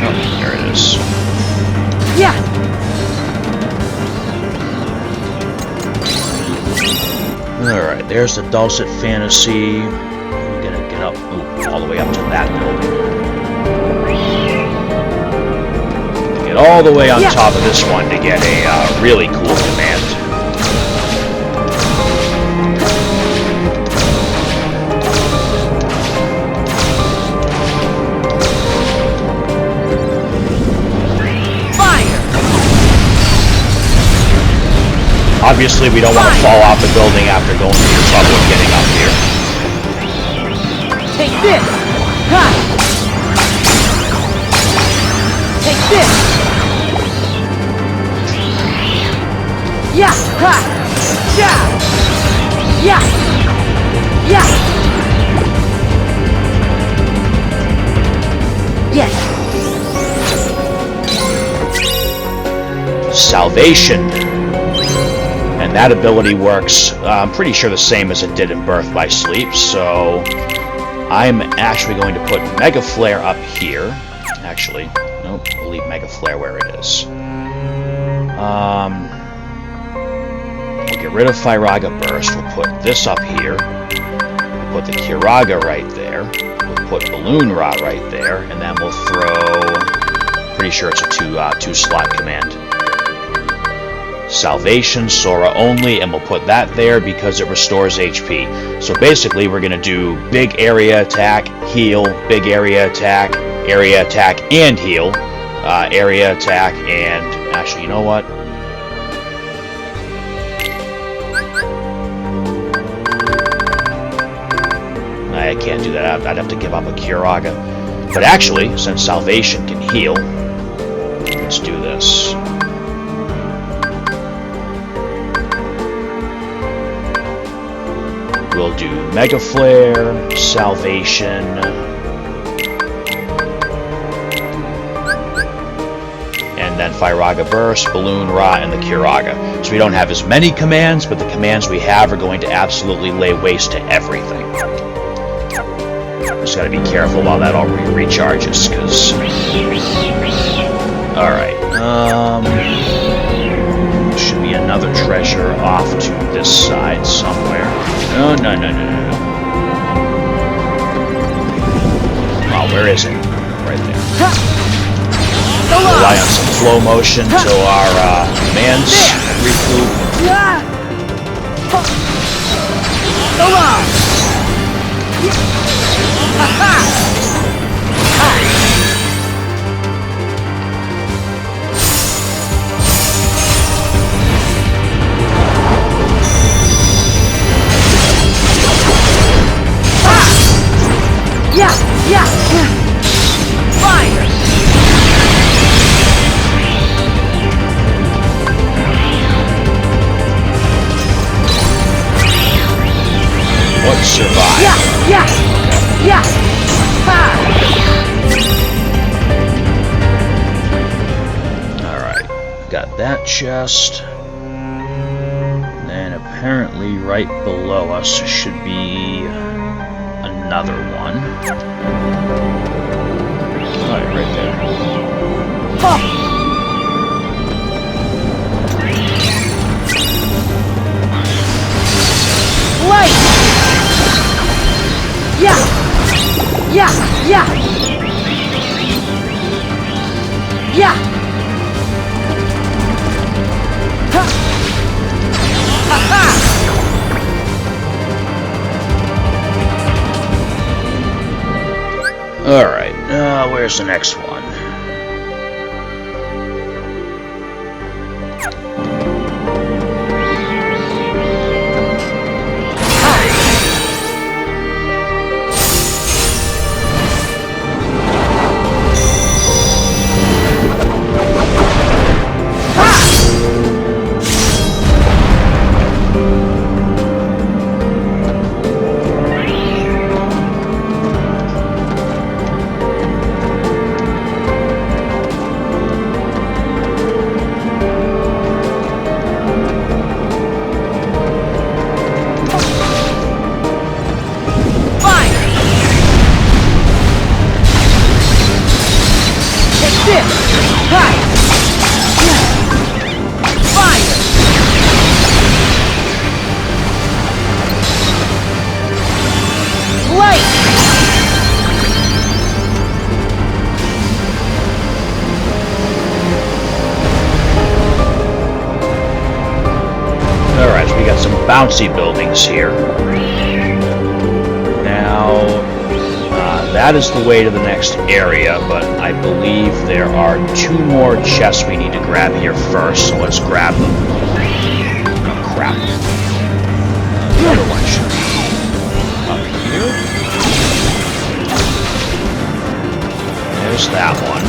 Oh, there it is. Yeah! Alright, there's the Dulcet Fantasy. I'm gonna get up all the way up to that building. Get all the way on top of this one to get a really cool command. Obviously, we don't want to fall off the building after going through the trouble of getting up here. Take this! Ha! Take this! Yeah! Ha! Yeah! Yeah! Yeah! Yes! Salvation. And that ability works, I'm pretty sure the same as it did in Birth by Sleep, so I'm actually going to put Mega Flare up here. Actually, nope, we'll leave Mega Flare where it is. We'll get rid of Firaga Burst, we'll put this up here, we'll put the Kiraga right there, we'll put Balloon Rot right there, and then we'll throw, pretty sure it's a two slot command. Salvation, Sora only, and we'll put that there because it restores HP. So basically, we're going to do big area attack, heal, big area attack, and heal, area attack, and actually, you know what? I can't do that. I'd have to give up a Kiraga. But actually, since Salvation can heal, let's do this. we'll do Mega Flare, Salvation, and then Firaga Burst, Balloon Rot, and the Kiraga. So we don't have as many commands, but the commands we have are going to absolutely lay waste to everything. Just gotta be careful while that all recharges, because... Alright, should be another treasure off to this side somewhere. No. Oh, where is it? Right there. Rely on some flow motion till our commands recoup. Fire! What survived? Yeah! Alright, got that chest. Then apparently right below us should be another one. Alright, right there. Light! Yeah! Alright, where's the next one? Bouncy buildings here. Now, that is the way to the next area, but I believe there are 2 more chests we need to grab here first, so let's grab them. Oh, crap. The other one should be up here. There's that one.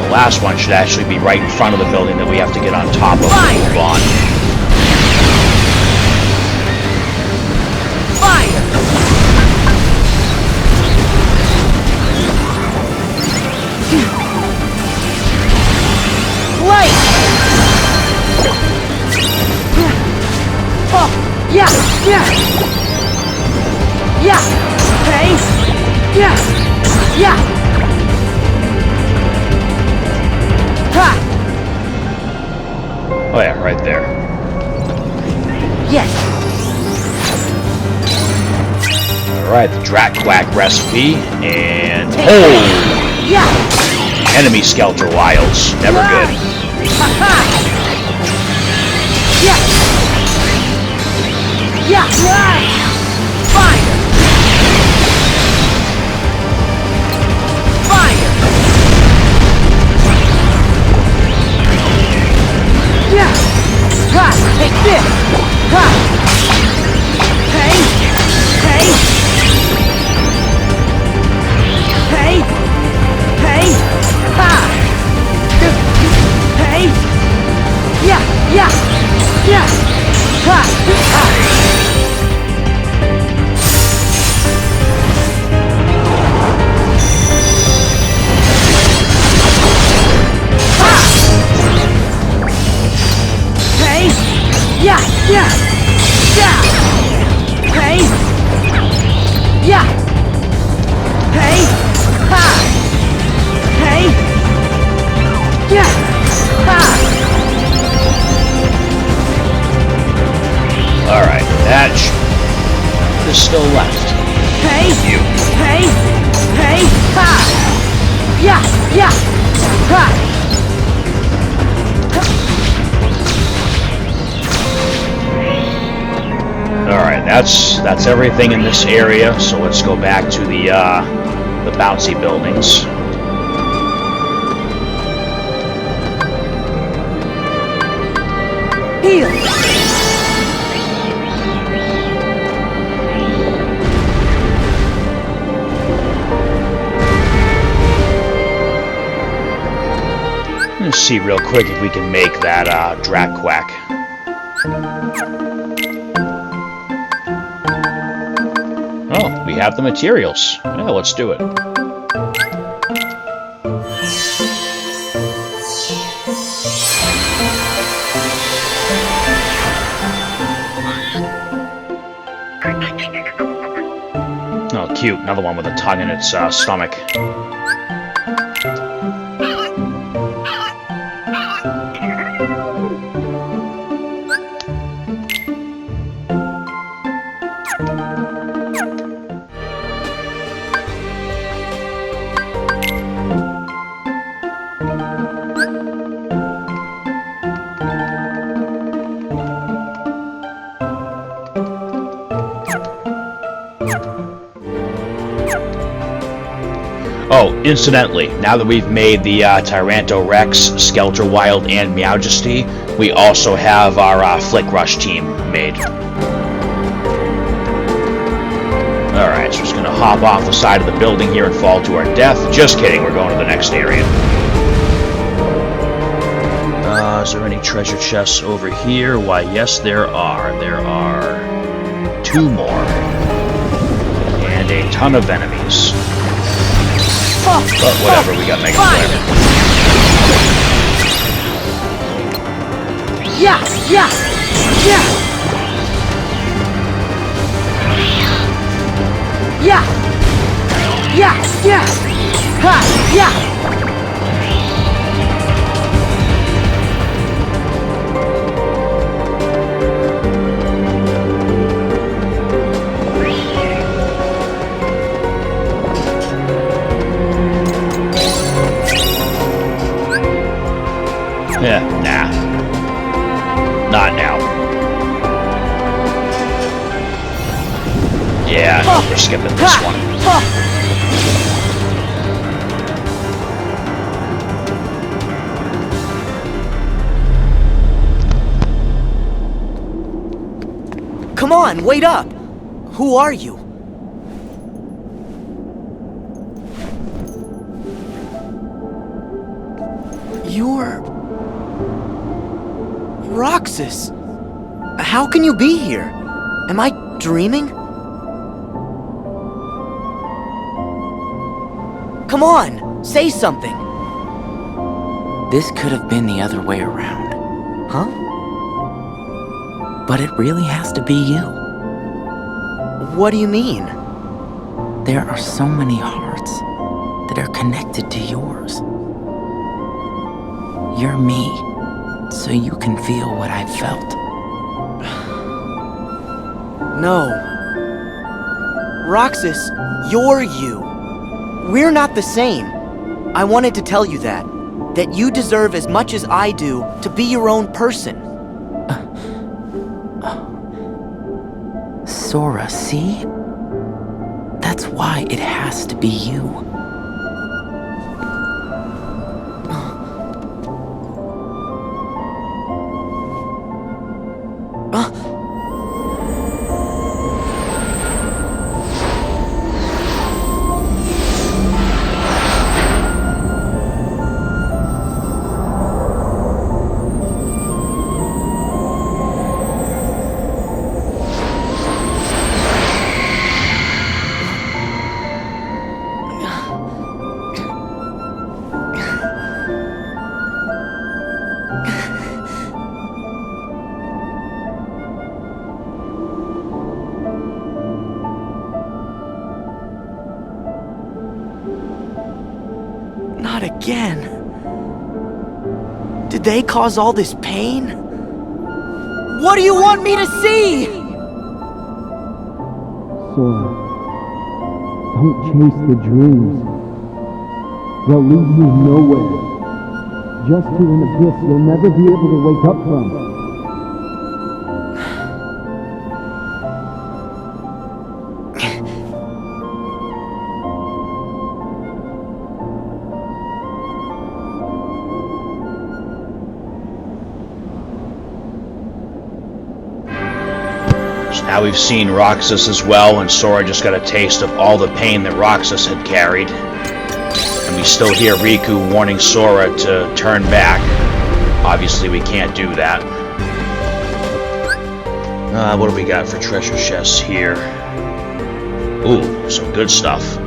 The last one should actually be right in front of the building that we have to get on top of and move on. Oh yeah, right there. Yes. Alright, the Drat Quack recipe, and oh! Yeah. Enemy Skelter Wilds, never good. Yeah. Fire. Yeah! Ha! Take this! Ha! Hey! Hey! Hey! Hey! Ha! Hey! Yeah! Ha! Ha! is still left. Hey! You. Hey! Hey! Ha! Yeah! Yeah! Ha! Alright, that's everything in this area, so let's go back to the bouncy buildings. Heal! Let's see real quick if we can make that Drac Quack. Oh, we have the materials. Yeah, let's do it. Oh, cute. Another one with a tongue in its stomach. Oh, incidentally, now that we've made the Tyranto Rex, Skelter Wild, and Meowjesty, we also have our Flick Rush team made. Alright, so we're just gonna hop off the side of the building here and fall to our death. Just kidding, we're going to the next area. Is there any treasure chests over here? Why, yes, there are. There are 2 more. And a ton of enemies. But whatever, we got Mega Flare. Yeah! Yeah! Yeah! Yeah! Yeah! Yeah! Ha! Yeah! Yeah, nah. Not now. Yeah, no, we're skipping this one. Come on, wait up! Who are you? You're... Roxas! How can you be here? Am I dreaming? Come on, say something! This could have been the other way around. Huh? But it really has to be you. What do you mean? There are so many hearts that are connected to yours. You're me, so you can feel what I've felt. No. Roxas, you're you. We're not the same. I wanted to tell you that. That you deserve as much as I do to be your own person. Sora, see? That's why it has to be you. Not again. Did they cause all this pain? What do you want me to see? can't chase the dreams. They'll lead you nowhere. Just to an abyss you'll never be able to wake up from. Now we've seen Roxas as well, and Sora just got a taste of all the pain that Roxas had carried. And we still hear Riku warning Sora to turn back. Obviously we can't do that. What do we got for treasure chests here? Ooh, some good stuff.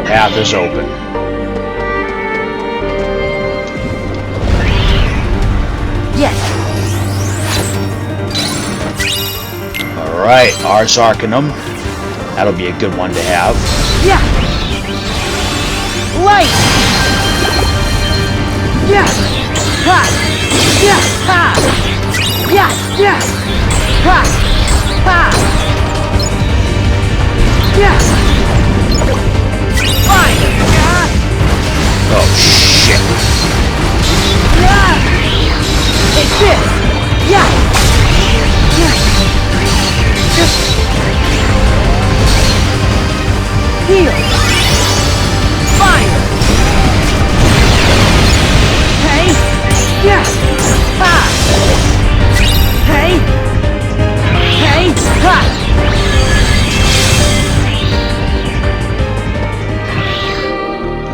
Path is open. Yes. Alright, Ars Arcanum. That'll be a good one to have. Yeah. Light. Yeah. Ha. Yeah. Ha. Yeah. Yeah. Ha. Ha. Yeah. Fire. Oh shit. Yeah. Take this. Yeah. Yeah. Just heal. Fire. Hey. Yeah. Ha. Hey. Hey. Ha.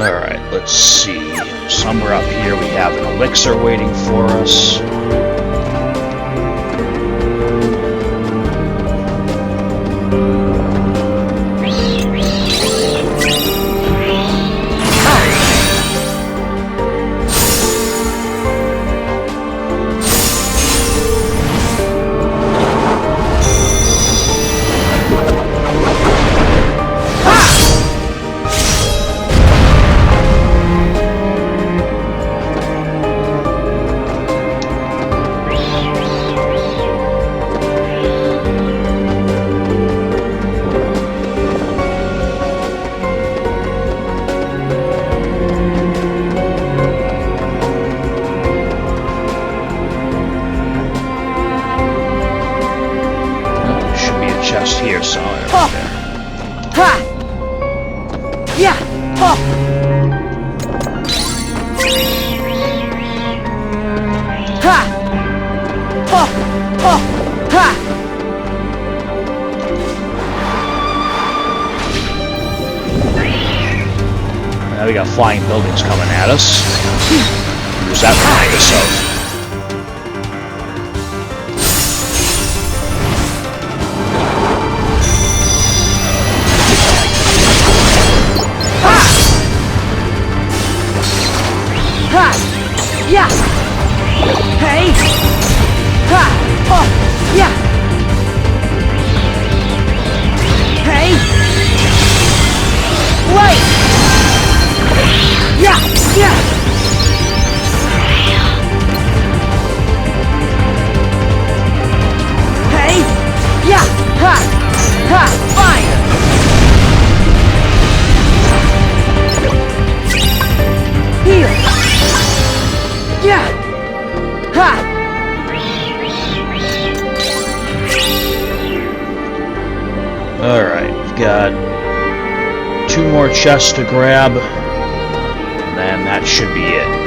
Alright, let's see. Somewhere up here we have an elixir waiting for us. Here somewhere. Ha! Ha! Yeah! Ha! Ha! Ha! Ha! Ha! Now we got flying buildings coming at us. Who's that behind us of? Yeah! Hey! Ha! Oh! Yeah! Hey! Light! Yeah! Yeah! 2 more chests to grab, and then that should be it.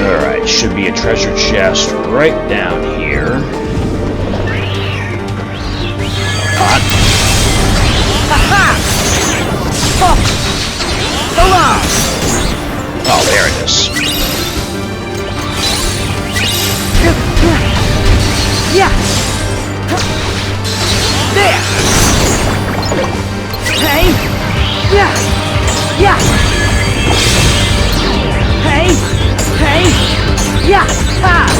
Alright, should be a treasure chest right down here. Oh, there it is. Yeah. There. Hey. Yeah. Yeah. Hey. Hey. Yeah. Ah.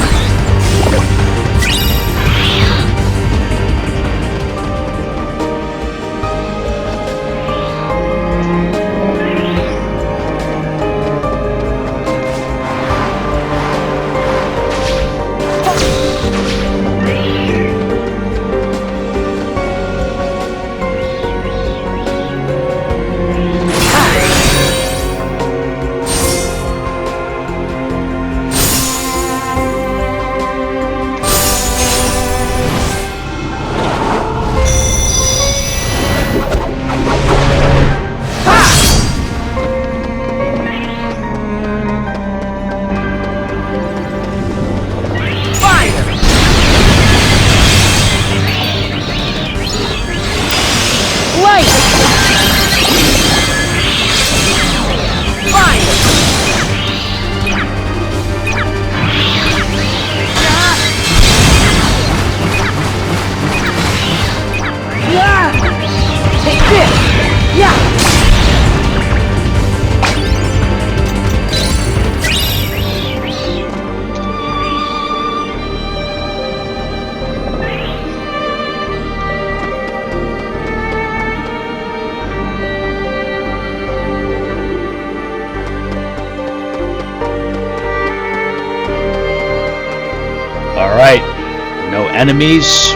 Alright, no enemies.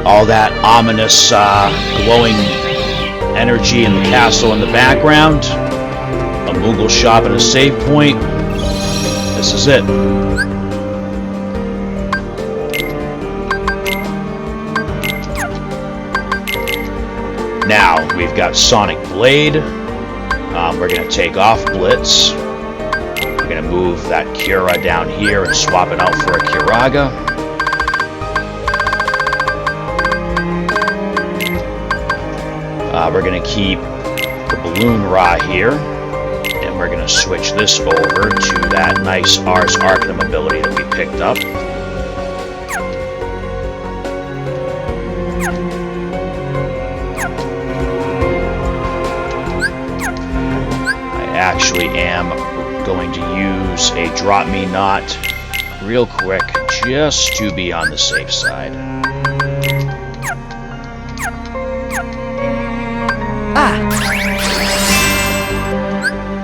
All that ominous glowing energy in the castle in the background. A moogle shop and a save point. This is it. Now, we've got Sonic Blade. We're going to take off Blitz. We're going to move that Cura down here and swap it out for a Curaga. We're going to keep the Balloon Ra here. And we're going to switch this over to that nice Ars Arcanum ability that we picked up. I actually am going to use a Drop Me Not real quick just to be on the safe side.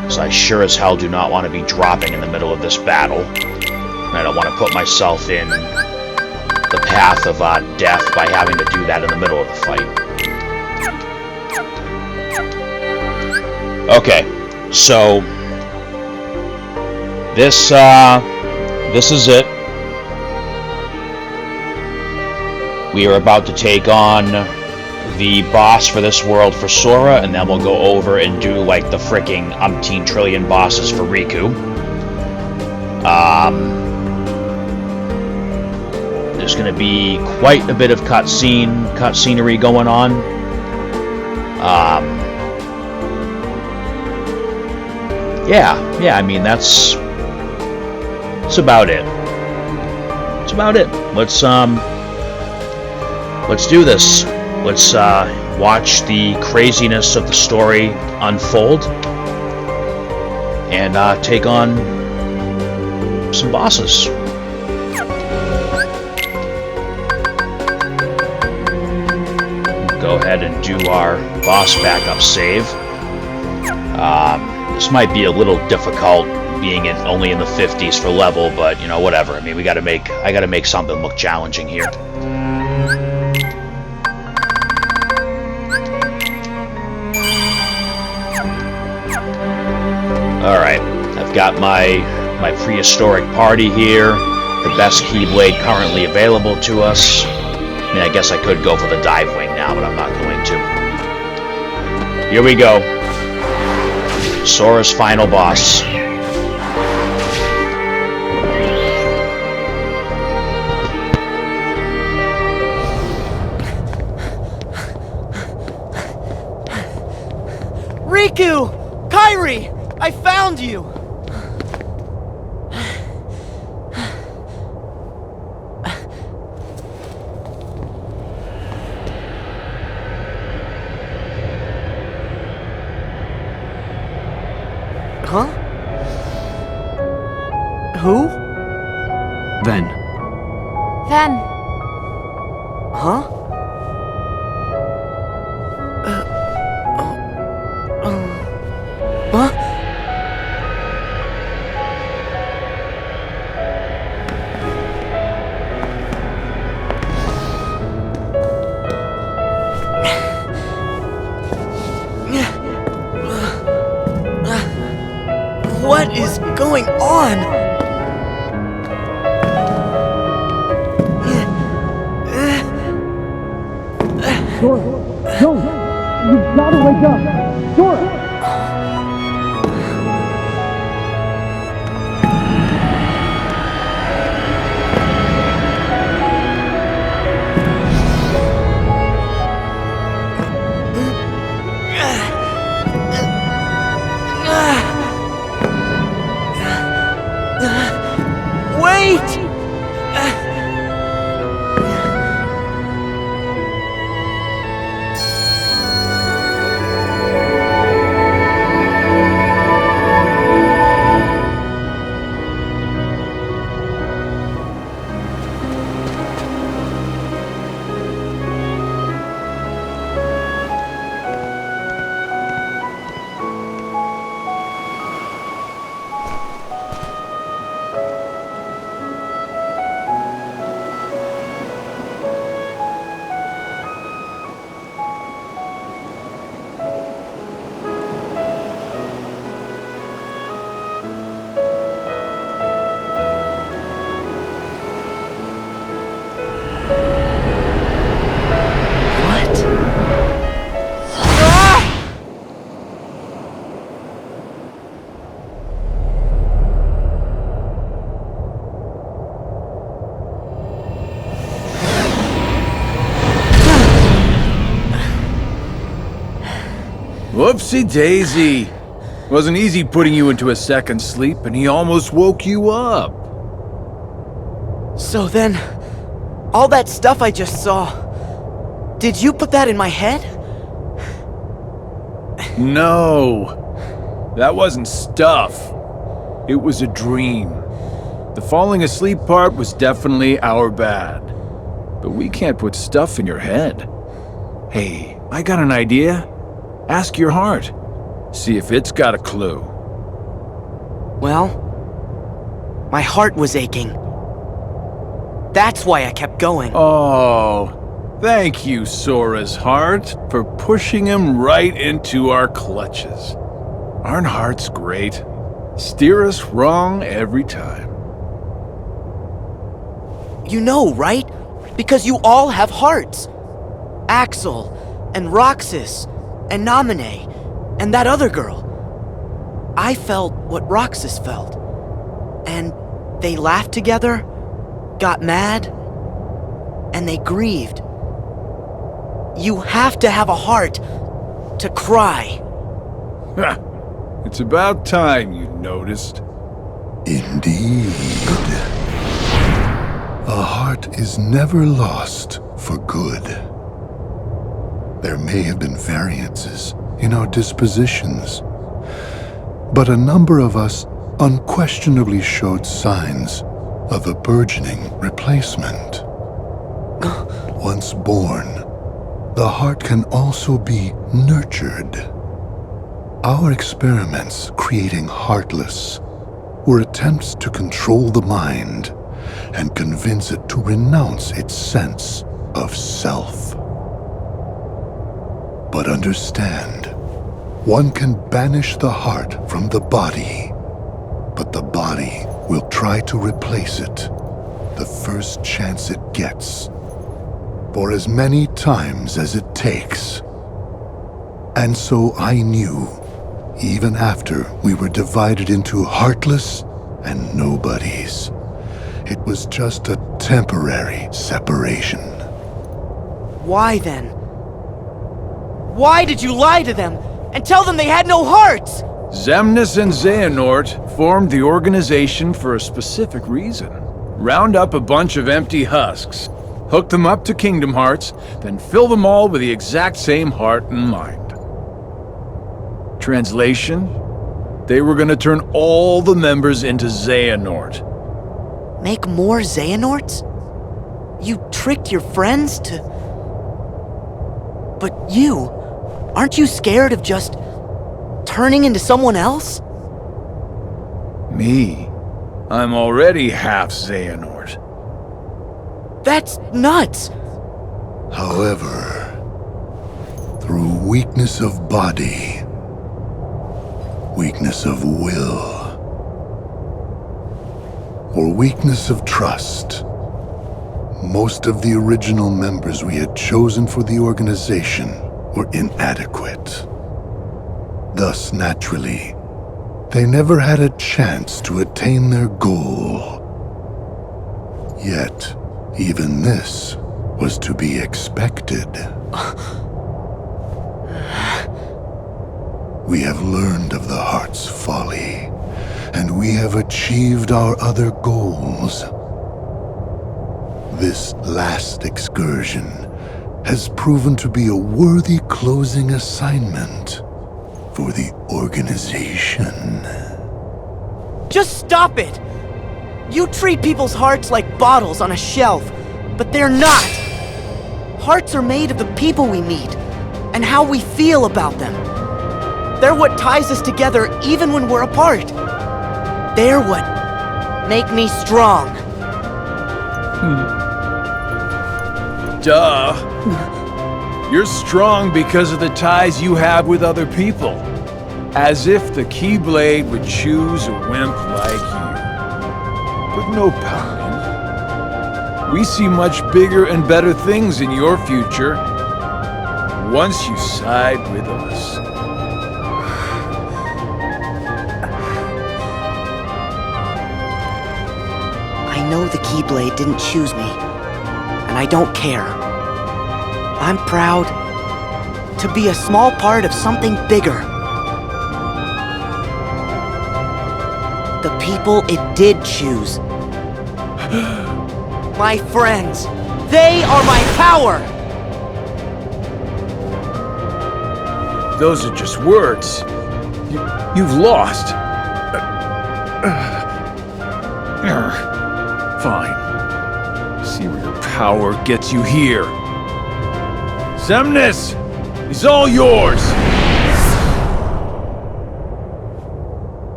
Because I sure as hell do not want to be dropping in the middle of this battle. And I don't want to put myself in the path of death by having to do that in the middle of the fight. Okay, so this is it. We are about to take on the boss for this world for Sora, and then we'll go over and do like the fricking umpteen trillion bosses for Riku. There's going to be quite a bit of cutscenery going on. Yeah, I mean, that's about it. That's about it. Let's do this. Let's watch the craziness of the story unfold and take on some bosses. Go ahead and do our boss backup save. This might be a little difficult, being only in the 50s for level, but you know, whatever. I mean, I gotta make something look challenging here. Alright, I've got my prehistoric party here, the best Keyblade currently available to us. I mean, I guess I could go for the dive wing now, but I'm not going to. Here we go. Sora's final boss. Riku! Kairi! I found you! Huh? Who? Ven. Ven. Huh? Huh? What is going on? Sora! No! You've gotta wake up! Sora! Wait! Whoopsie daisy. Wasn't easy putting you into a second sleep, and he almost woke you up. So then, all that stuff I just saw, did you put that in my head? No, that wasn't stuff. It was a dream. The falling asleep part was definitely our bad. But we can't put stuff in your head. Hey, I got an idea. Ask your heart. See if it's got a clue. Well, my heart was aching. That's why I kept going. Oh, thank you, Sora's heart, for pushing him right into our clutches. Aren't hearts great? Steer us wrong every time. You know, right? Because you all have hearts. Axel, and Roxas, and Naminé, and that other girl. I felt what Roxas felt. And they laughed together, got mad, and they grieved. You have to have a heart to cry. It's about time you noticed. Indeed. A heart is never lost for good. There may have been variances in our dispositions, but a number of us unquestionably showed signs of a burgeoning replacement. Once born, the heart can also be nurtured. Our experiments creating Heartless were attempts to control the mind and convince it to renounce its sense of self. But understand, one can banish the heart from the body, but the body will try to replace it the first chance it gets, for as many times as it takes. And so I knew, even after we were divided into Heartless and Nobodies, it was just a temporary separation. Why then? Why did you lie to them and tell them they had no hearts? Xemnas and Xehanort formed the organization for a specific reason. Round up a bunch of empty husks, hook them up to Kingdom Hearts, then fill them all with the exact same heart and mind. Translation? They were gonna turn all the members into Xehanort. Make more Xehanorts? You tricked your friends to... But you, aren't you scared of just turning into someone else? Me? I'm already half Xehanort. That's nuts! However, through weakness of body, weakness of will, or weakness of trust, most of the original members we had chosen for the organization were inadequate. Thus, naturally, they never had a chance to attain their goal. Yet, even this was to be expected. We have learned of the heart's folly, and we have achieved our other goals. This last excursion has proven to be a worthy closing assignment for the organization. Just stop it! You treat people's hearts like bottles on a shelf, but they're not! Hearts are made of the people we meet, and how we feel about them. They're what ties us together even when we're apart. They're what make me strong. Duh. You're strong because of the ties you have with other people. As if the Keyblade would choose a wimp like you. But no pouting. We see much bigger and better things in your future once you side with us. I know the Keyblade didn't choose me, and I don't care. I'm proud to be a small part of something bigger. The people it did choose. My friends, they are my power! Those are just words. You've lost. Fine. See where your power gets you here. Xemnas! He's all yours!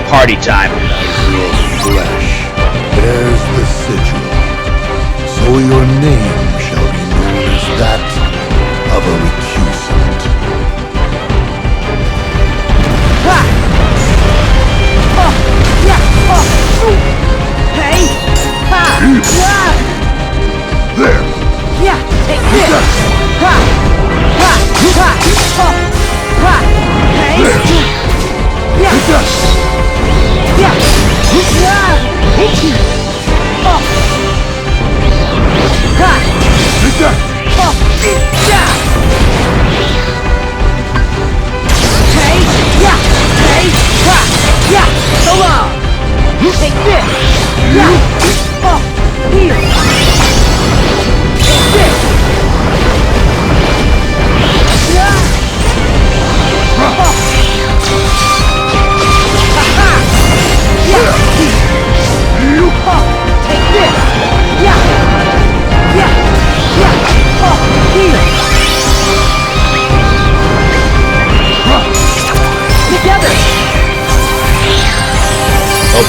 Party time. Your flesh bears the sigil, so your name shall be known as that of a recusant. Ha!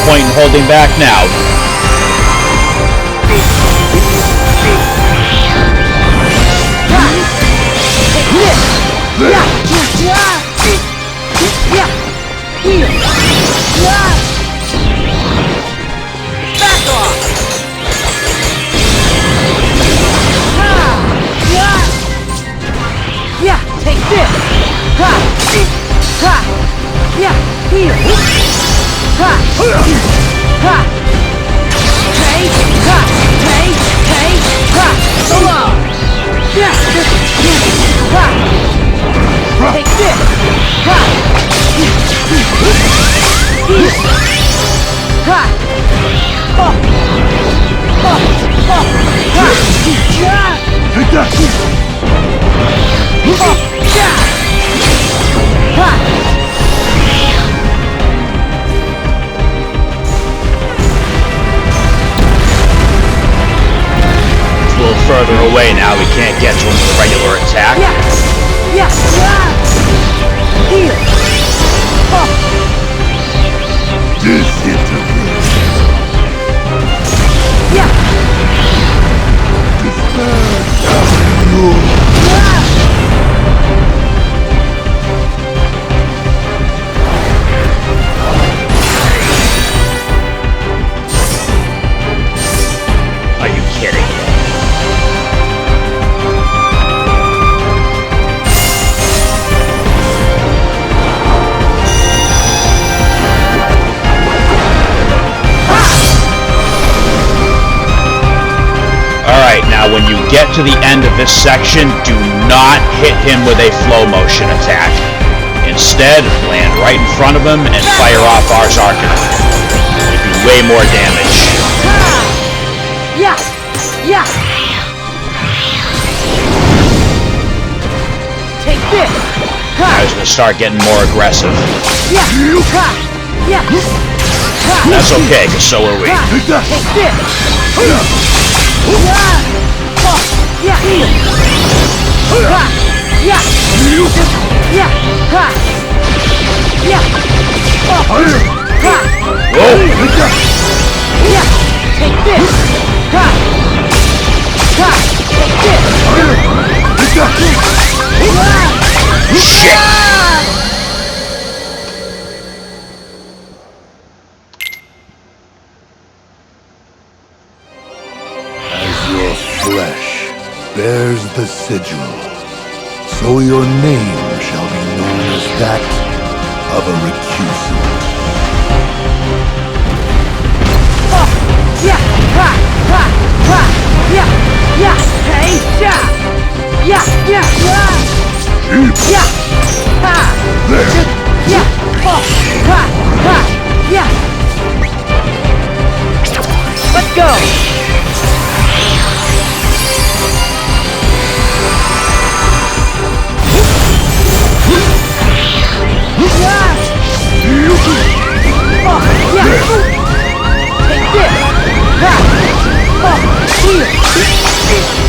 point in holding back now. Back off! Yeah, take this! Ha! Ha! Yeah, here! Ha! Ha! Hey! Ha! Hey! Hey! Ha! Solo! Yeah! Ha! Take this! Ha! Here! Ha! Oh! Oh! Oh! Ha! Yeah! Take that! Oh! Yeah! Ha! It's a little further away now. We can't get to him with a regular attack. Yeah! Yeah! Yeah! Here! Oh! Disintegrate. Yeah! Are you kidding? Alright, now when you get to the end of this section, do not hit him with a flow motion attack. Instead, land right in front of him and fire off Ars Arcanum. It'll do way more damage. Yeah! Yeah! Take this! Now he's gonna start getting more aggressive. Yeah! Ha! Yeah! Ha! That's okay, because so are we. Ha! Take this! Yeah! Oh! Yeah! Ha! Yeah! Yeah! Ha! Yeah! Oh! Ha! Whoa! Yeah! Take this! Ha! Ha! Take this! Shit! As your flesh bears the sigil, so your name shall be known as that of a recusant. Oh! Yeah! Ha! Ha! Ha! Yeah! Yeah! Hey! Yeah! Yeah! Yeah! Yeah! Yeah! Ha! There! Yeah! Oh! Ha! Ha! Yeah! Let's go! Oh, yeah! Take this! Ha! Oh, here!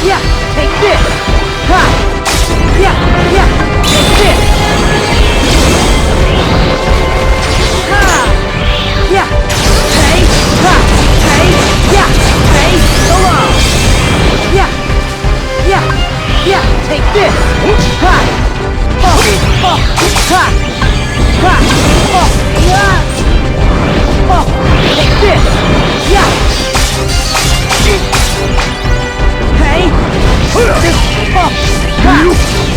Yeah! Take this! Ha! Yeah! Yeah! Take this! Ha! Yeah! Hey! Ha! Hey! Yeah! Hey! Solo! Yeah! Yeah! Yeah! Take this! Ha! Oh! Oh! Ha! Ha! Oh! Yeah! Oh! Take this! Yeah! Hey! This! Oh! Ha!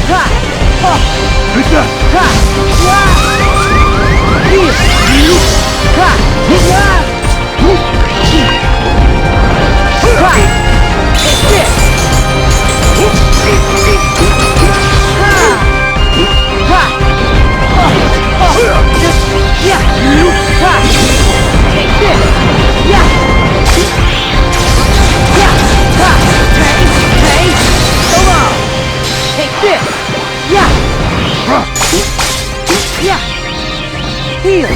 Ha! Oh! Take that! Ha! Yeah! Here! Ha! Yeah! Ha! Take this! Ha! Ha! Oh! Oh! This! Yeah! Ha! Take this! Yeah! Yeah! Ha! Hey! Hey! Solo! Take this! Yeah! Yeah! Here!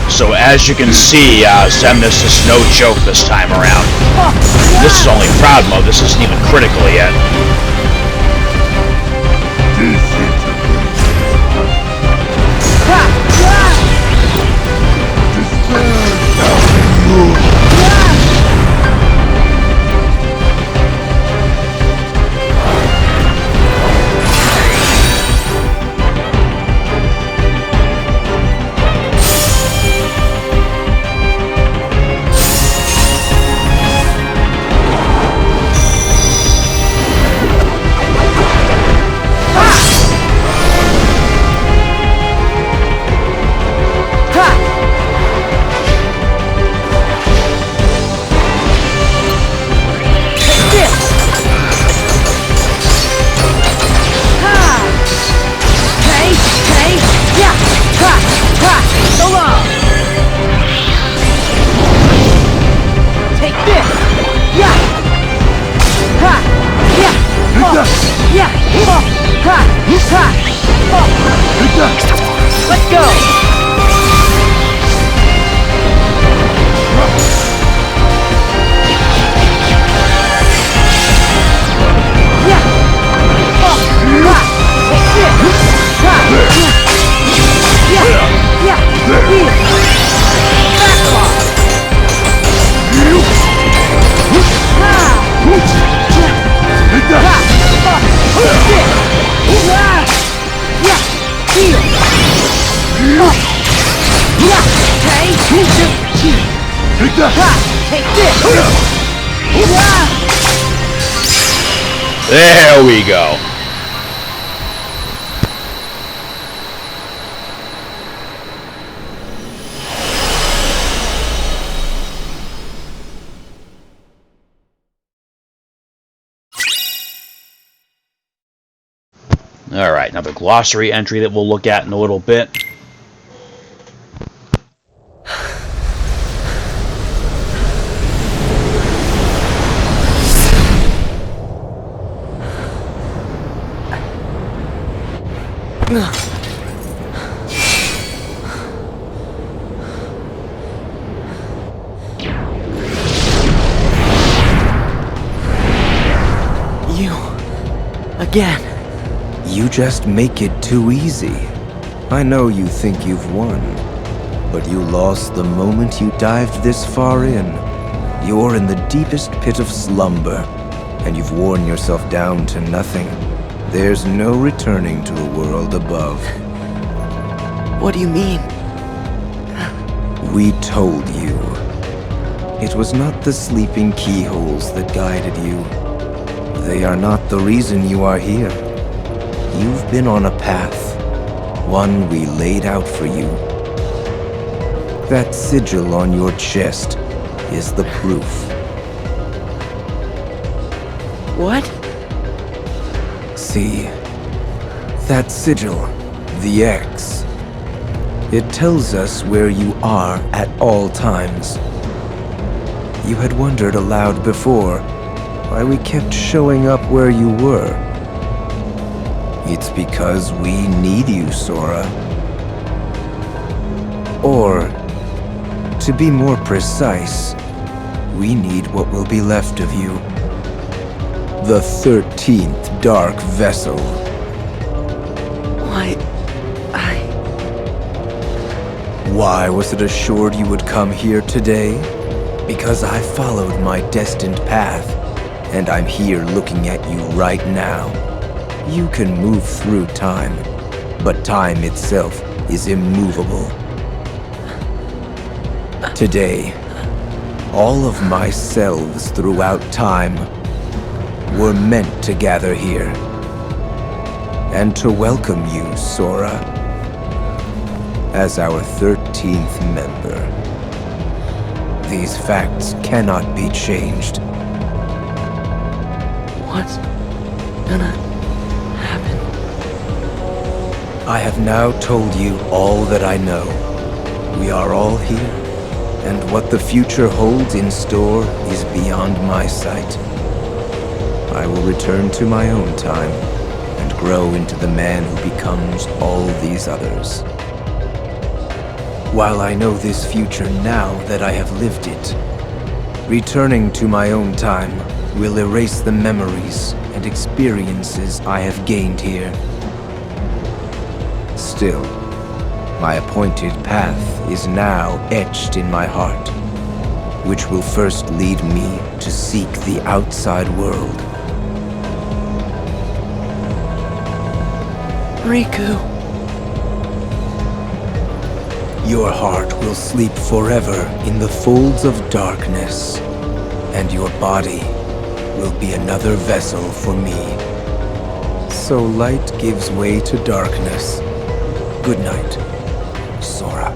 So as you can see, Xemnas is no joke this time around. Oh! This is only crowd mode, this isn't even critical yet. There we go. Alright, another glossary entry that we'll look at in a little bit. You... again. You just make it too easy. I know you think you've won, but you lost the moment you dived this far in. You're in the deepest pit of slumber, and you've worn yourself down to nothing. There's no returning to the world above. What do you mean? We told you. It was not the sleeping keyholes that guided you. They are not the reason you are here. You've been on a path, one we laid out for you. That sigil on your chest is the proof. What? See, that sigil, the X. It tells us where you are at all times. You had wondered aloud before why we kept showing up where you were. It's because we need you, Sora. Or, to be more precise, we need what will be left of you. The 13th Dark Vessel. Why was it assured you would come here today? Because I followed my destined path, and I'm here looking at you right now. You can move through time, but time itself is immovable. Today, all of my selves throughout time were meant to gather here, and to welcome you, Sora, as our 13th member. These facts cannot be changed. What's gonna happen? I have now told you all that I know. We are all here, and what the future holds in store is beyond my sight. I will return to my own time and grow into the man who becomes all these others. While I know this future now that I have lived it, returning to my own time will erase the memories and experiences I have gained here. Still, my appointed path is now etched in my heart, which will first lead me to seek the outside world. Riku. Your heart will sleep forever in the folds of darkness, and your body will be another vessel for me. So light gives way to darkness. Good night, Sora.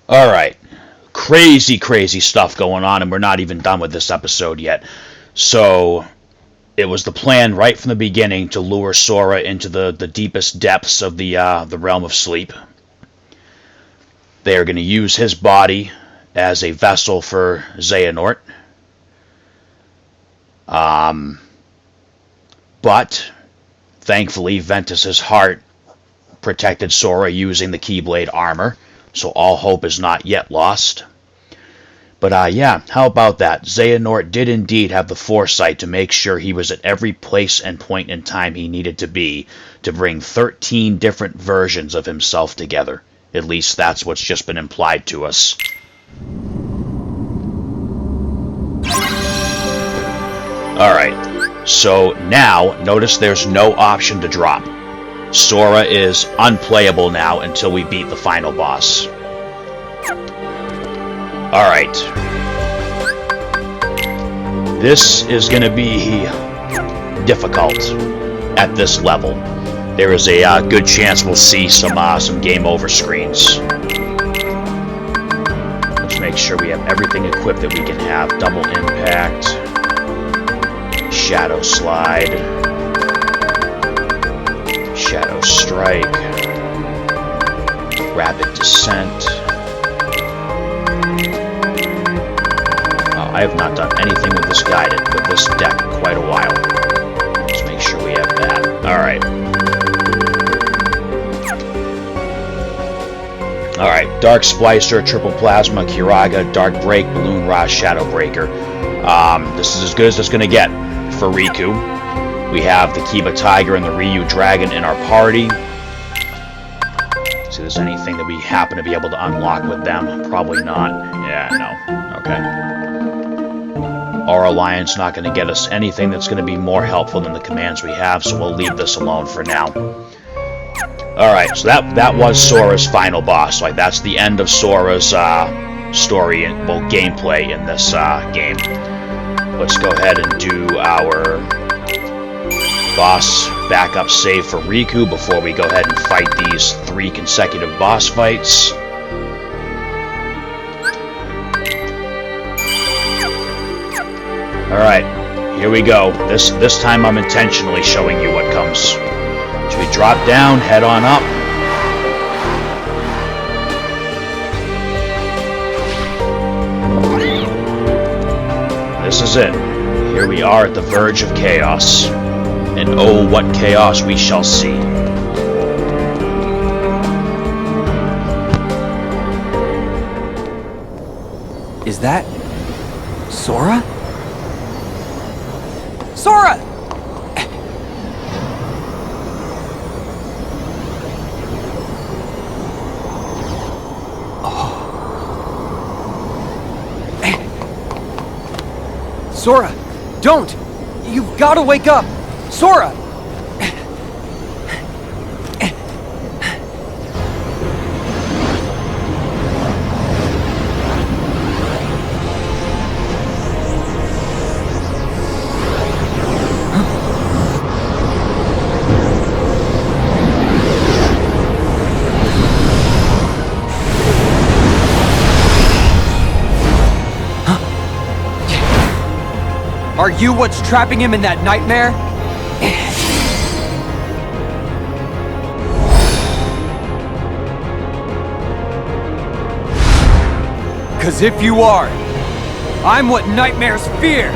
Alright. Crazy, crazy stuff going on, and we're not even done with this episode yet. So, it was the plan right from the beginning to lure Sora into the deepest depths of the realm of sleep. They are going to use his body as a vessel for Xehanort. But, thankfully, Ventus's heart protected Sora using the Keyblade armor, so all hope is not yet lost. But yeah, how about that? Xehanort did indeed have the foresight to make sure he was at every place and point in time he needed to be to bring 13 different versions of himself together. At least that's what's just been implied to us. Alright, so now notice there's no option to drop. Sora is unplayable now until we beat the final boss. Alright. This is going to be difficult at this level. There is a good chance we'll see some game over screens. Let's make sure we have everything equipped that we can have. Double impact, shadow slide, shadow strike, rapid descent. I have not done anything with this deck in quite a while. Let's make sure we have that. Alright. Alright, Dark Splicer, Triple Plasma, Kiraga, Dark Break, Balloon Rush, Shadow Breaker. This is as good as it's going to get for Riku. We have the Kiba Tiger and the Ryu Dragon in our party. See if there's anything that we happen to be able to unlock with them. Probably not. Yeah, no. Okay. Our alliance not going to get us anything that's going to be more helpful than the commands we have, so we'll leave this alone for now. Alright, so that was Sora's final boss. Like, that's the end of Sora's story and gameplay in this game. Let's go ahead and do our boss backup save for Riku before we go ahead and fight these 3 consecutive boss fights. Alright, here we go. This time I'm intentionally showing you what comes. So we drop down, head on up. This is it. Here we are at the verge of chaos. And oh, what chaos we shall see. Is that Sora? Sora! Sora, don't! You've got to wake up! Sora! Are you what's trapping him in that nightmare? Cause if you are, I'm what nightmares fear!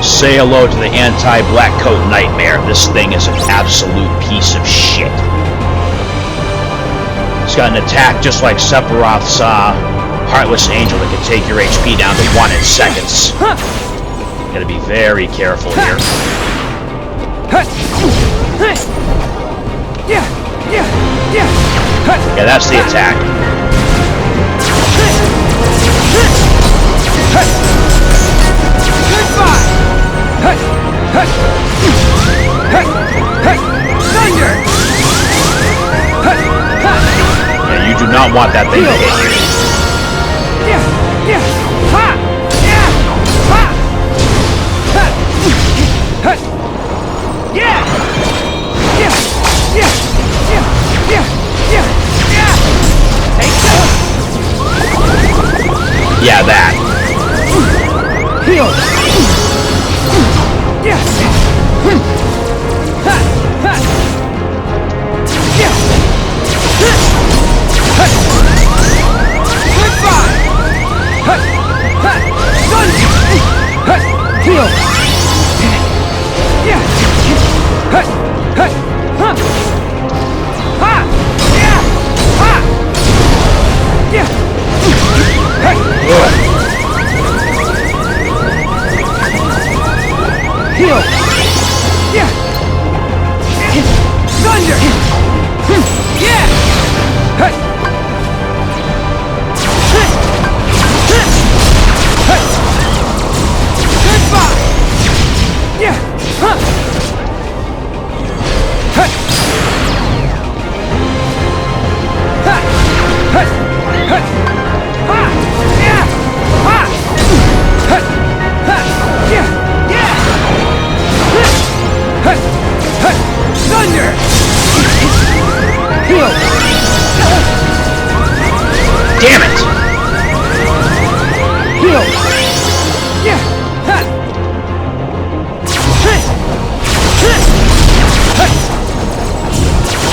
Say hello to the anti-black coat nightmare. This thing is an absolute piece of shit. It's got an attack just like Sephiroth's Heartless Angel that can take your HP down to 1 in seconds. Gotta be very careful here. Yeah, that's the attack. Yeah, you do not want that thing to hit you. Yeah, that. Heal! Yeah! Heal! Yeah! Heal! Yeah! Thunder! Yeah! Goodbye! Yeah! Thunder! Heal! Damn it! Heal! Yeah!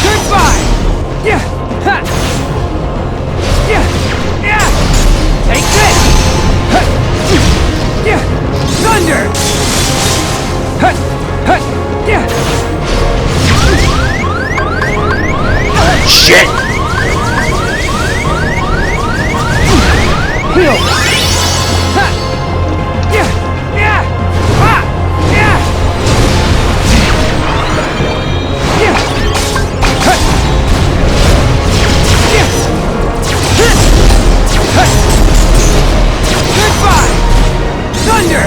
Goodbye! Yeah! Yeah! Yeah! Take this! Yeah! Thunder! Yeah! Shit! Heal! Yeah! Yeah! Yeah! Yeah! Goodbye! Thunder!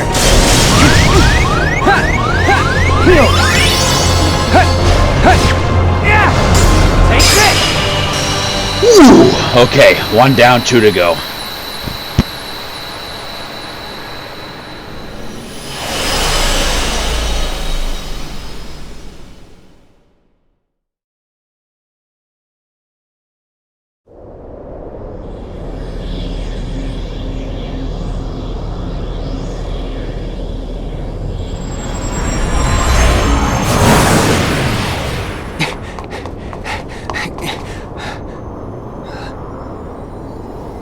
Heal! Yeah! Take this! Ooh, okay, 1 down, 2 to go.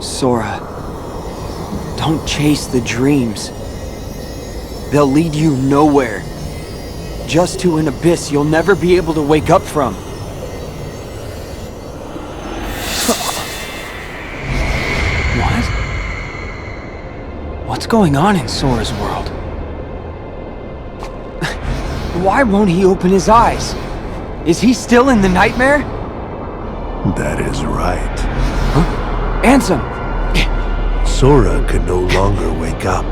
Sora, don't chase the dreams. They'll lead you nowhere. Just to an abyss you'll never be able to wake up from. What? What's going on in Sora's world? Why won't he open his eyes? Is he still in the nightmare? That is right. Huh? Ansem! Sora can no longer wake up.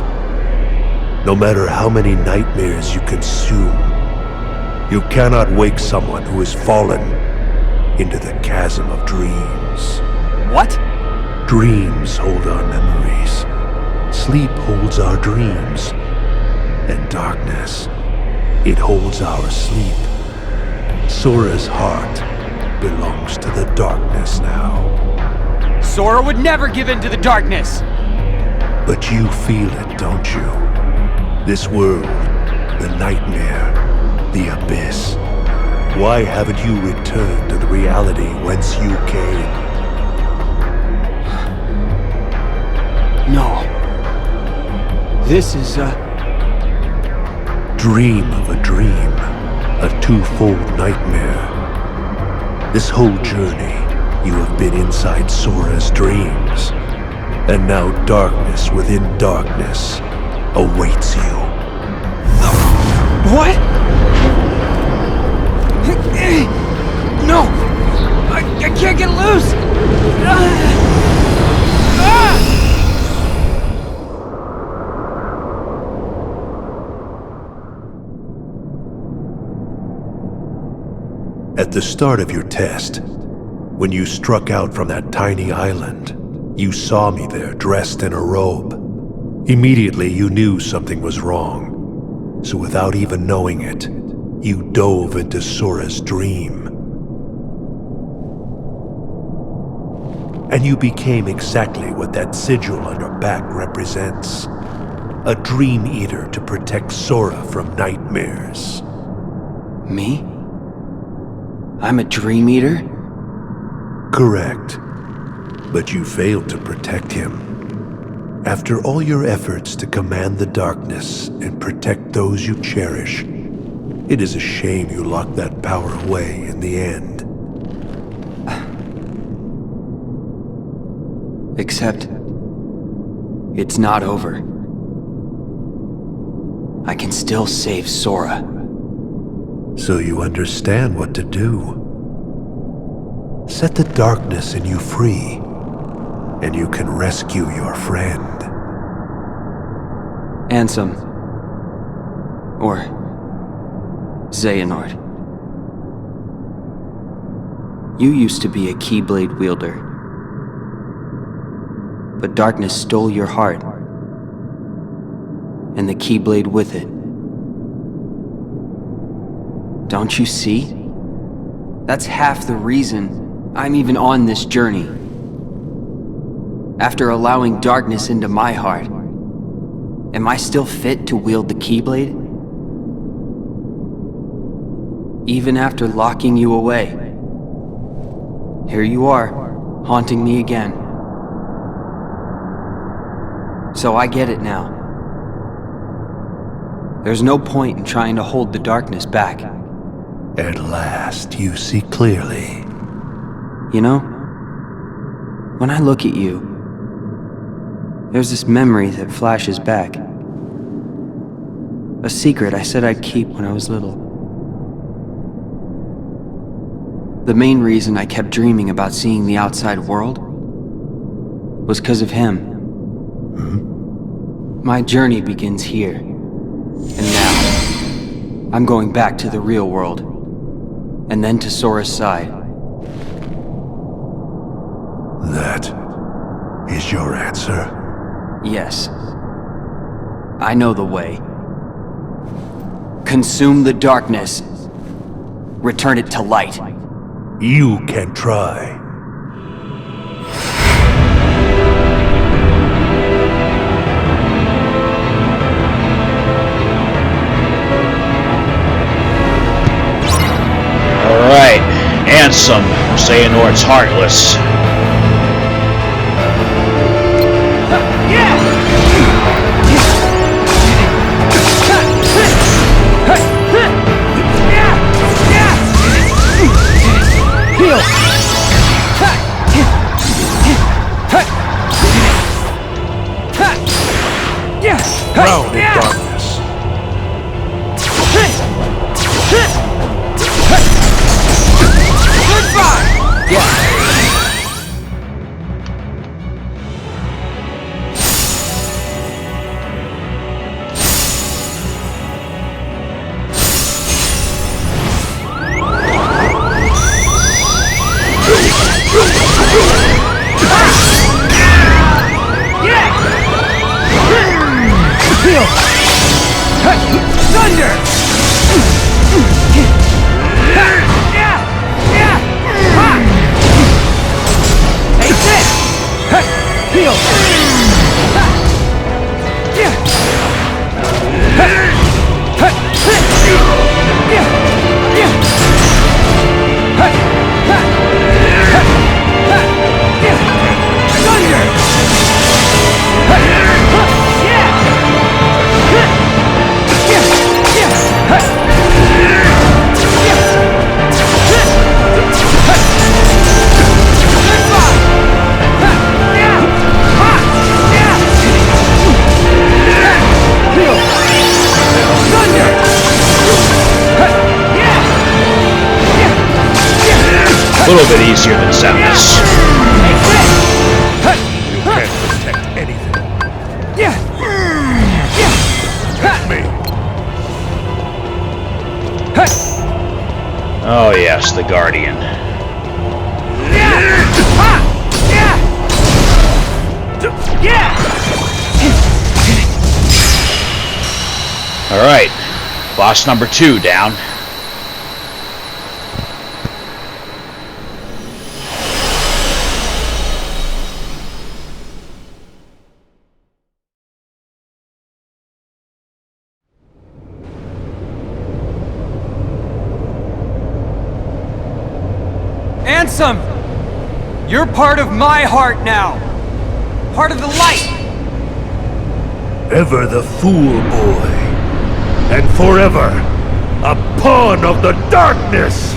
No matter how many nightmares you consume, you cannot wake someone who has fallen into the chasm of dreams. What? Dreams hold our memories. Sleep holds our dreams. And darkness, it holds our sleep. Sora's heart belongs to the darkness now. Sora would never give in to the darkness! But you feel it, don't you? This world, the nightmare, the abyss. Why haven't you returned to the reality whence you came? No. This is a... Dream of a dream. A twofold nightmare. This whole journey, you have been inside Sora's dreams. And now darkness within darkness awaits you. What? No! I can't get loose! At the start of your test, when you struck out from that tiny island, you saw me there dressed in a robe. Immediately you knew something was wrong. So without even knowing it, you dove into Sora's dream. and you became exactly what that sigil on your back represents. A dream eater to protect Sora from nightmares. Me? I'm a dream eater? Correct. But you failed to protect him. After all your efforts to command the darkness and protect those you cherish, it is a shame you locked that power away in the end. Except, it's not over. I can still save Sora. So you understand what to do. Set the darkness in you free, and you can rescue your friend. Ansem. Or Xehanort. You used to be a Keyblade wielder. But darkness stole your heart. And the Keyblade with it. Don't you see? That's half the reason I'm even on this journey. After allowing darkness into my heart, am I still fit to wield the Keyblade? Even after locking you away, here you are, haunting me again. So I get it now. There's no point in trying to hold the darkness back. At last, you see clearly. You know, when I look at you, there's this memory that flashes back. A secret I said I'd keep when I was little. The main reason I kept dreaming about seeing the outside world was because of him. My journey begins here. And now, I'm going back to the real world. And then to Sora's side. That is your answer? Yes. I know the way. Consume the darkness. Return it to light. You can try. Alright, Ansem, Xehanort's Heartless. Drown in darkness. A little bit easier than Xemnas. You can't protect anything. Protect me. Oh yes, the Guardian. Alright, boss number 2 down. Ansem! You're part of my heart now! Part of the light! Ever the fool boy, and forever a pawn of the darkness!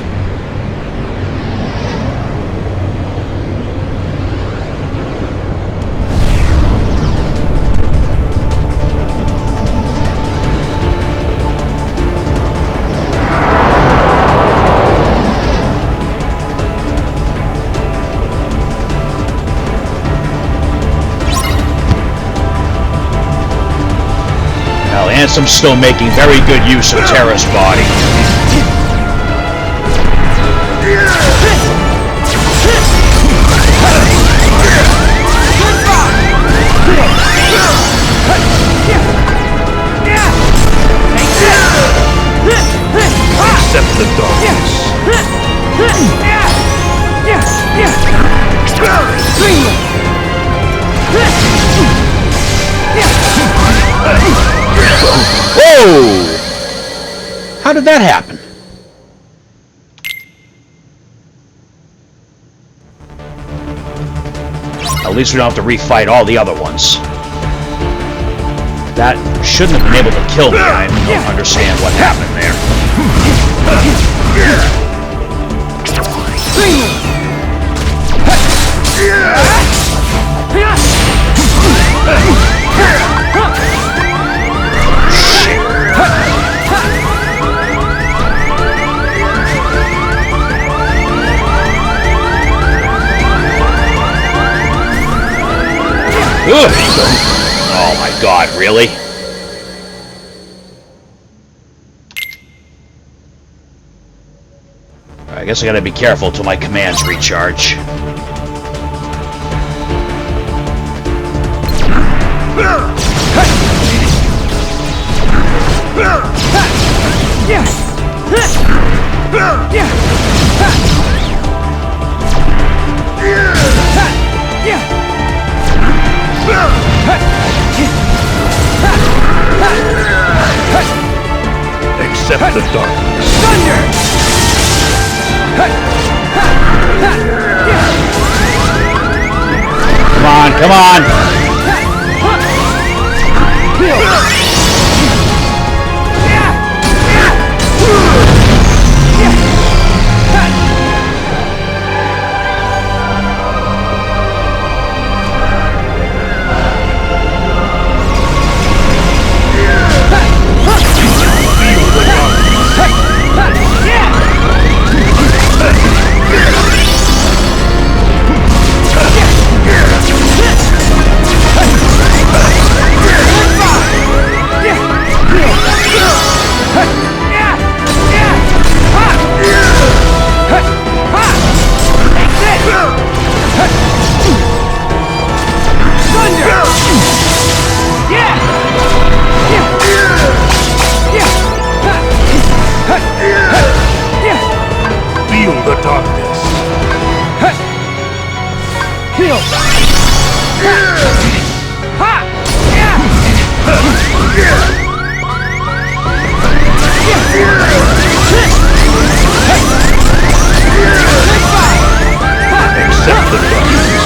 Ansem's still making very good use of Terra's body. Accept the darkness. Whoa! How did that happen? At least we don't have to refight all the other ones. That shouldn't have been able to kill me. I don't understand what happened there. Ugh. Oh my god, really? I guess I gotta be careful till my commands recharge. Accept the darkness. Thunder! Come on, come on! Oh shit! Accept the darkness.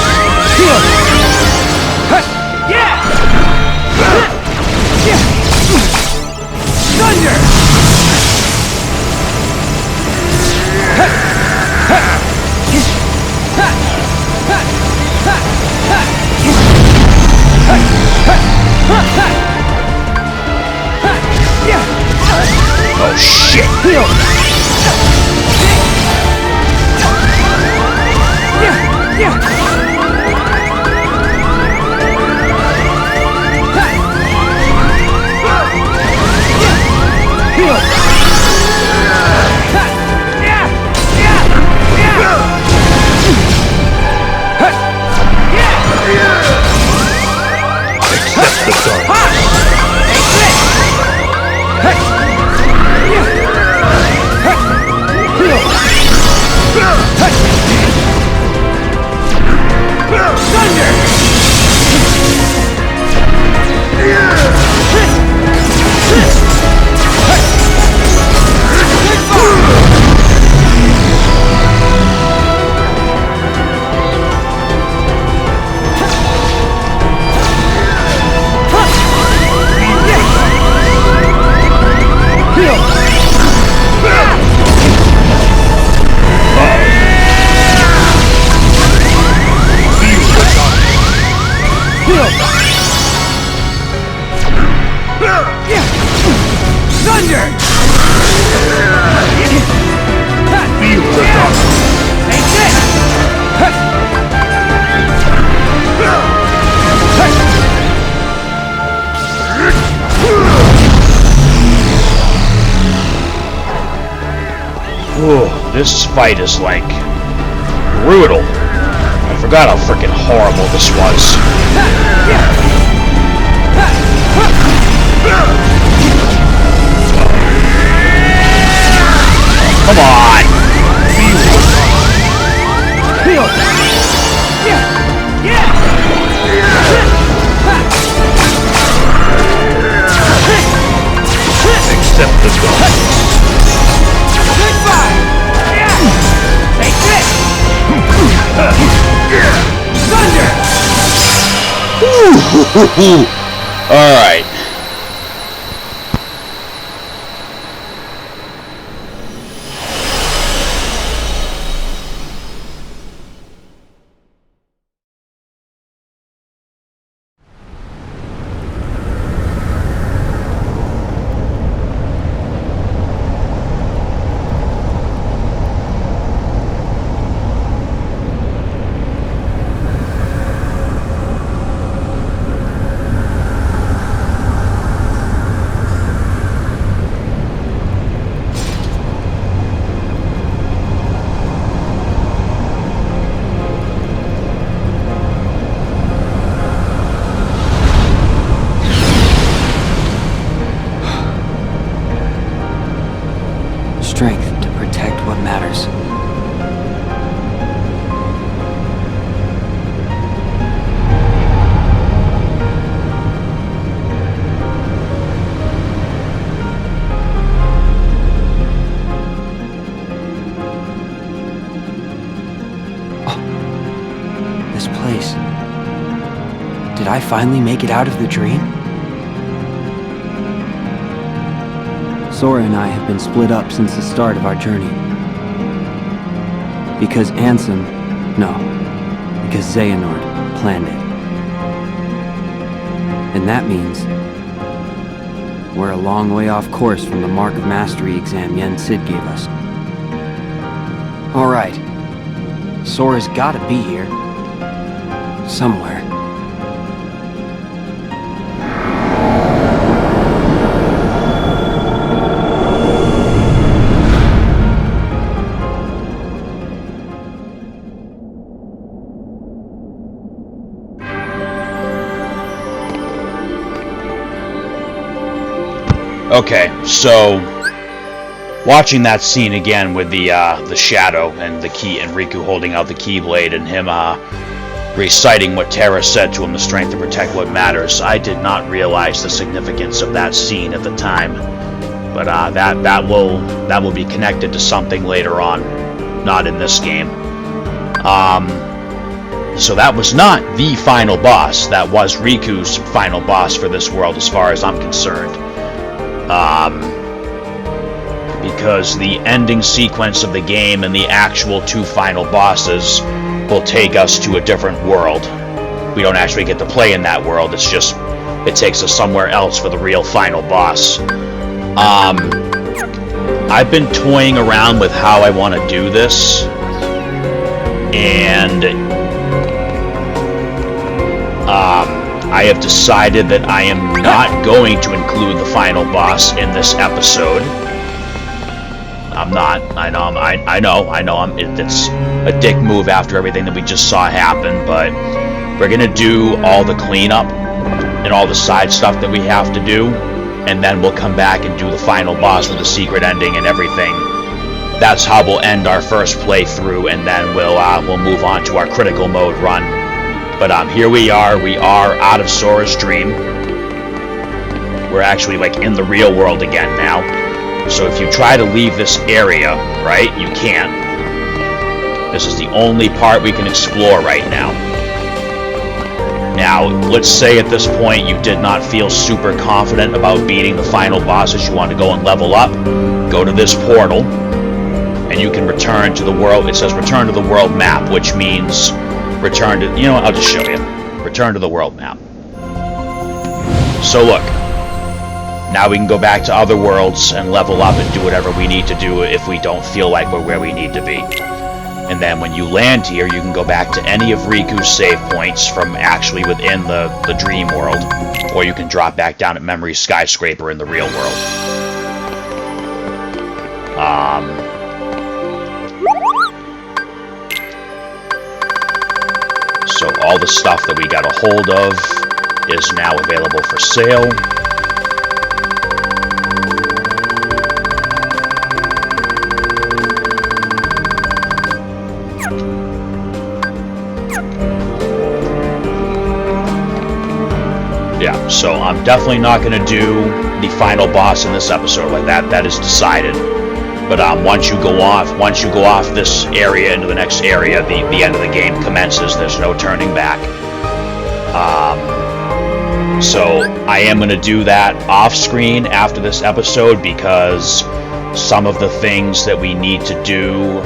this fight is, like, brutal. I forgot how freaking horrible this was. Come on! Accept this one. Take this! Thunder! Alright. Strength to protect what matters. Oh, this place. Did I finally make it out of the dream? Sora and I have been split up since the start of our journey. Because because Xehanort planned it. And that means we're a long way off course from the Mark of Mastery exam Yen Sid gave us. Alright, Sora's gotta be here. Somewhere. Okay, so watching that scene again with the shadow and the key and Riku holding out the Keyblade and him reciting what Terra said to him, the strength to protect what matters. I did not realize the significance of that scene at the time, but that will be connected to something later on, not in this game. So that was not the final boss. That was Riku's final boss for this world, as far as I'm concerned. Because the ending sequence of the game and the actual two final bosses will take us to a different world. We don't actually get to play in that world, it's just, it takes us somewhere else for the real final boss. I've been toying around with how I want to do this, and I have decided that I am not going to include the final boss in this episode. I'm not. I know. It's a dick move after everything that we just saw happen, but we're gonna do all the cleanup and all the side stuff that we have to do, and then we'll come back and do the final boss with the secret ending and everything. That's how we'll end our first playthrough, and then we'll move on to our critical mode run. But here we are out of Sora's dream. We're actually like in the real world again now. So if you try to leave this area, right, you can't. This is the only part we can explore right now. Now, let's say at this point you did not feel super confident about beating the final bosses, you want to go and level up, go to this portal, and you can return to the world. It says return to the world map, which means return to, you know what, I'll just show you. Return to the world map. So look, now we can go back to other worlds and level up and do whatever we need to do if we don't feel like we're where we need to be. And then when you land here, you can go back to any of Riku's save points from actually within the dream world, or you can drop back down at Memory Skyscraper in the real world. So all the stuff that we got a hold of is now available for sale. Yeah, so I'm definitely not going to do the final boss in this episode like that. That is decided. But once you go off this area into the next area, the end of the game commences. There's no turning back. So I am going to do that off screen after this episode because some of the things that we need to do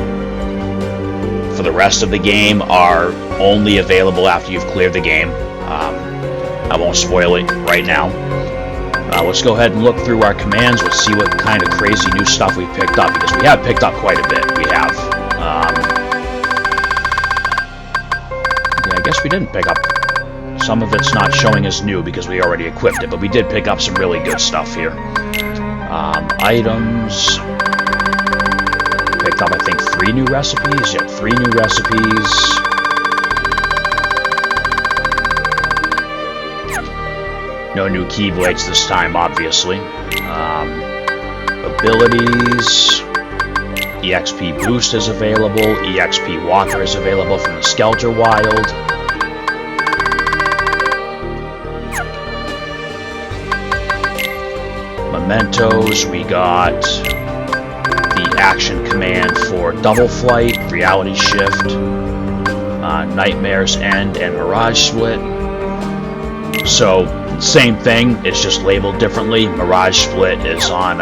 for the rest of the game are only available after you've cleared the game. I won't spoil it right now. Let's go ahead and look through our commands. Let's see what kind of crazy new stuff we've picked up, because we have picked up quite a bit. We have. Yeah, I guess we didn't pick up. Some of it's not showing as new because we already equipped it, but we did pick up some really good stuff here. Items. Picked up, I think, 3 new recipes. Yep, 3 new recipes. No new keyblades this time, obviously. Abilities. EXP Boost is available. EXP Walker is available from the Skelter Wild. Mementos. We got the action command for Double Flight, Reality Shift, Nightmare's End, and Mirage Split. So, same thing, it's just labeled differently. Mirage Split is on,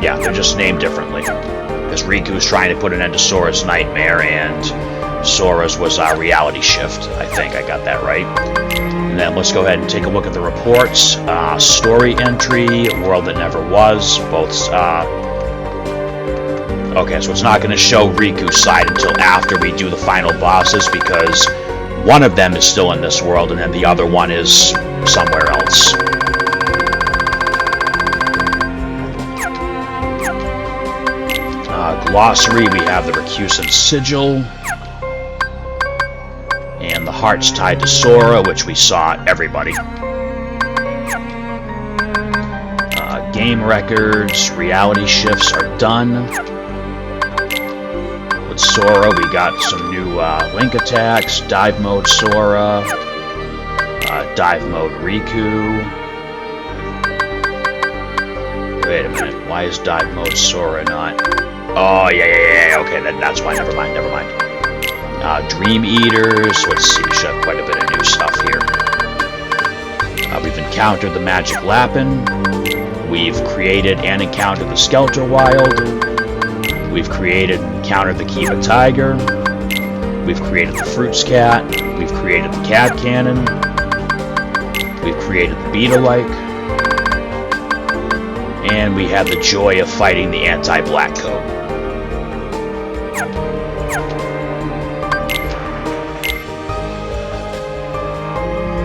yeah, they're just named differently. Because Riku's trying to put an end to Sora's nightmare, and Sora's was Reality Shift. I think I got that right. And then let's go ahead and take a look at the reports. Story entry, World That Never Was, both, okay, so it's not going to show Riku's side until after we do the final bosses, because one of them is still in this world, and then the other one is somewhere else. Glossary, we have the Recusant Sigil, and the Hearts Tied to Sora, which we saw everybody. Game records, reality shifts are done. With Sora, we got some new link attacks, dive mode Sora, dive mode Riku. Wait a minute, why is dive mode Sora not? Oh, yeah, okay, that's why, never mind. Dream Eaters, let's see, we should have quite a bit of new stuff here. We've encountered the Magic Lapin, we've created and encountered the Skelter Wild, we've created and encountered the Kiva Tiger, we've created the Fruits Cat, we've created the Cad Cannon, we've created the Beetle-like, and we have the joy of fighting the Anti-Black Coat.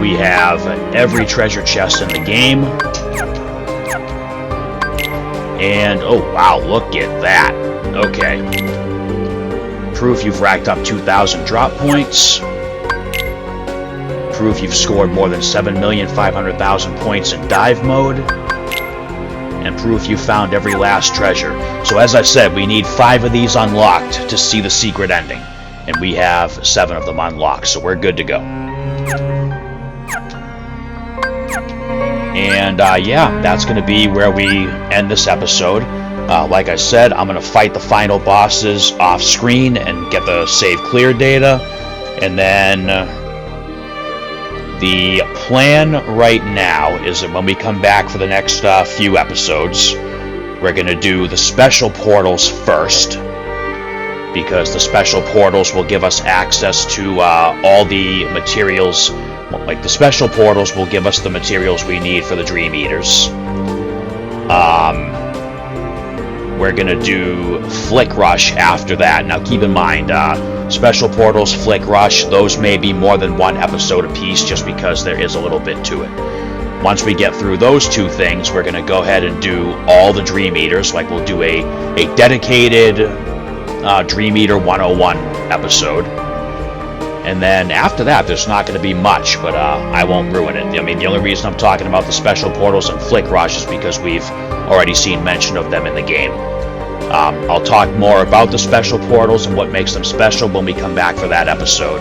We have every treasure chest in the game. And, oh wow, look at that. Okay. Proof you've racked up 2,000 drop points. Proof you've scored more than 7,500,000 points in dive mode. And proof you found every last treasure. So as I said, we need 5 of these unlocked to see the secret ending. And we have 7 of them unlocked, so we're good to go. And yeah, that's going to be where we end this episode. Like I said, I'm going to fight the final bosses off screen and get the save clear data. And then the plan right now is that when we come back for the next few episodes, we're going to do the special portals first, because the special portals will give us access to all the materials. Like, the special portals will give us the materials we need for the Dream Eaters. We're going to do Flick Rush after that. Now, keep in mind, special portals, Flick Rush, those may be more than 1 episode apiece, just because there is a little bit to it. Once we get through those 2 things, we're going to go ahead and do all the Dream Eaters. Like, we'll do a dedicated Dream Eater 101 episode. And then after that, there's not going to be much, but I won't ruin it. I mean, the only reason I'm talking about the special portals and Flick Rush is because we've already seen mention of them in the game. I'll talk more about the special portals and what makes them special when we come back for that episode.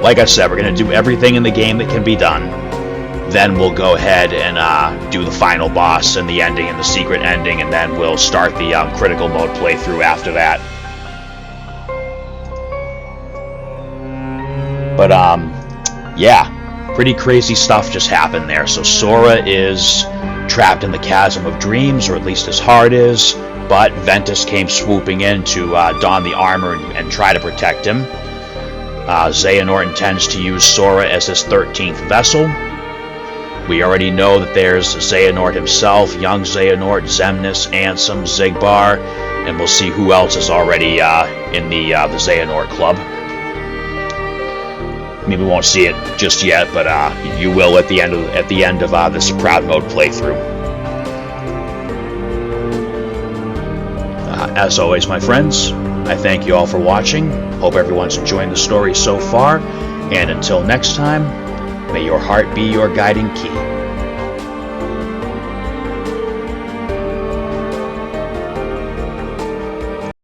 Like I said, we're going to do everything in the game that can be done. Then we'll go ahead and do the final boss and the ending and the secret ending, and then we'll start the critical mode playthrough after that. But, yeah, pretty crazy stuff just happened there. So Sora is trapped in the Chasm of Dreams, or at least his heart is, but Ventus came swooping in to don the armor and try to protect him. Xehanort intends to use Sora as his 13th vessel. We already know that there's Xehanort himself, young Xehanort, Xemnas, Ansem, Xigbar, and we'll see who else is already in the Xehanort Club. I mean, we won't see it just yet, but you will at the end of this Proud Mode playthrough. As always, my friends, I thank you all for watching. Hope everyone's enjoying the story so far, and until next time, may your heart be your guiding key.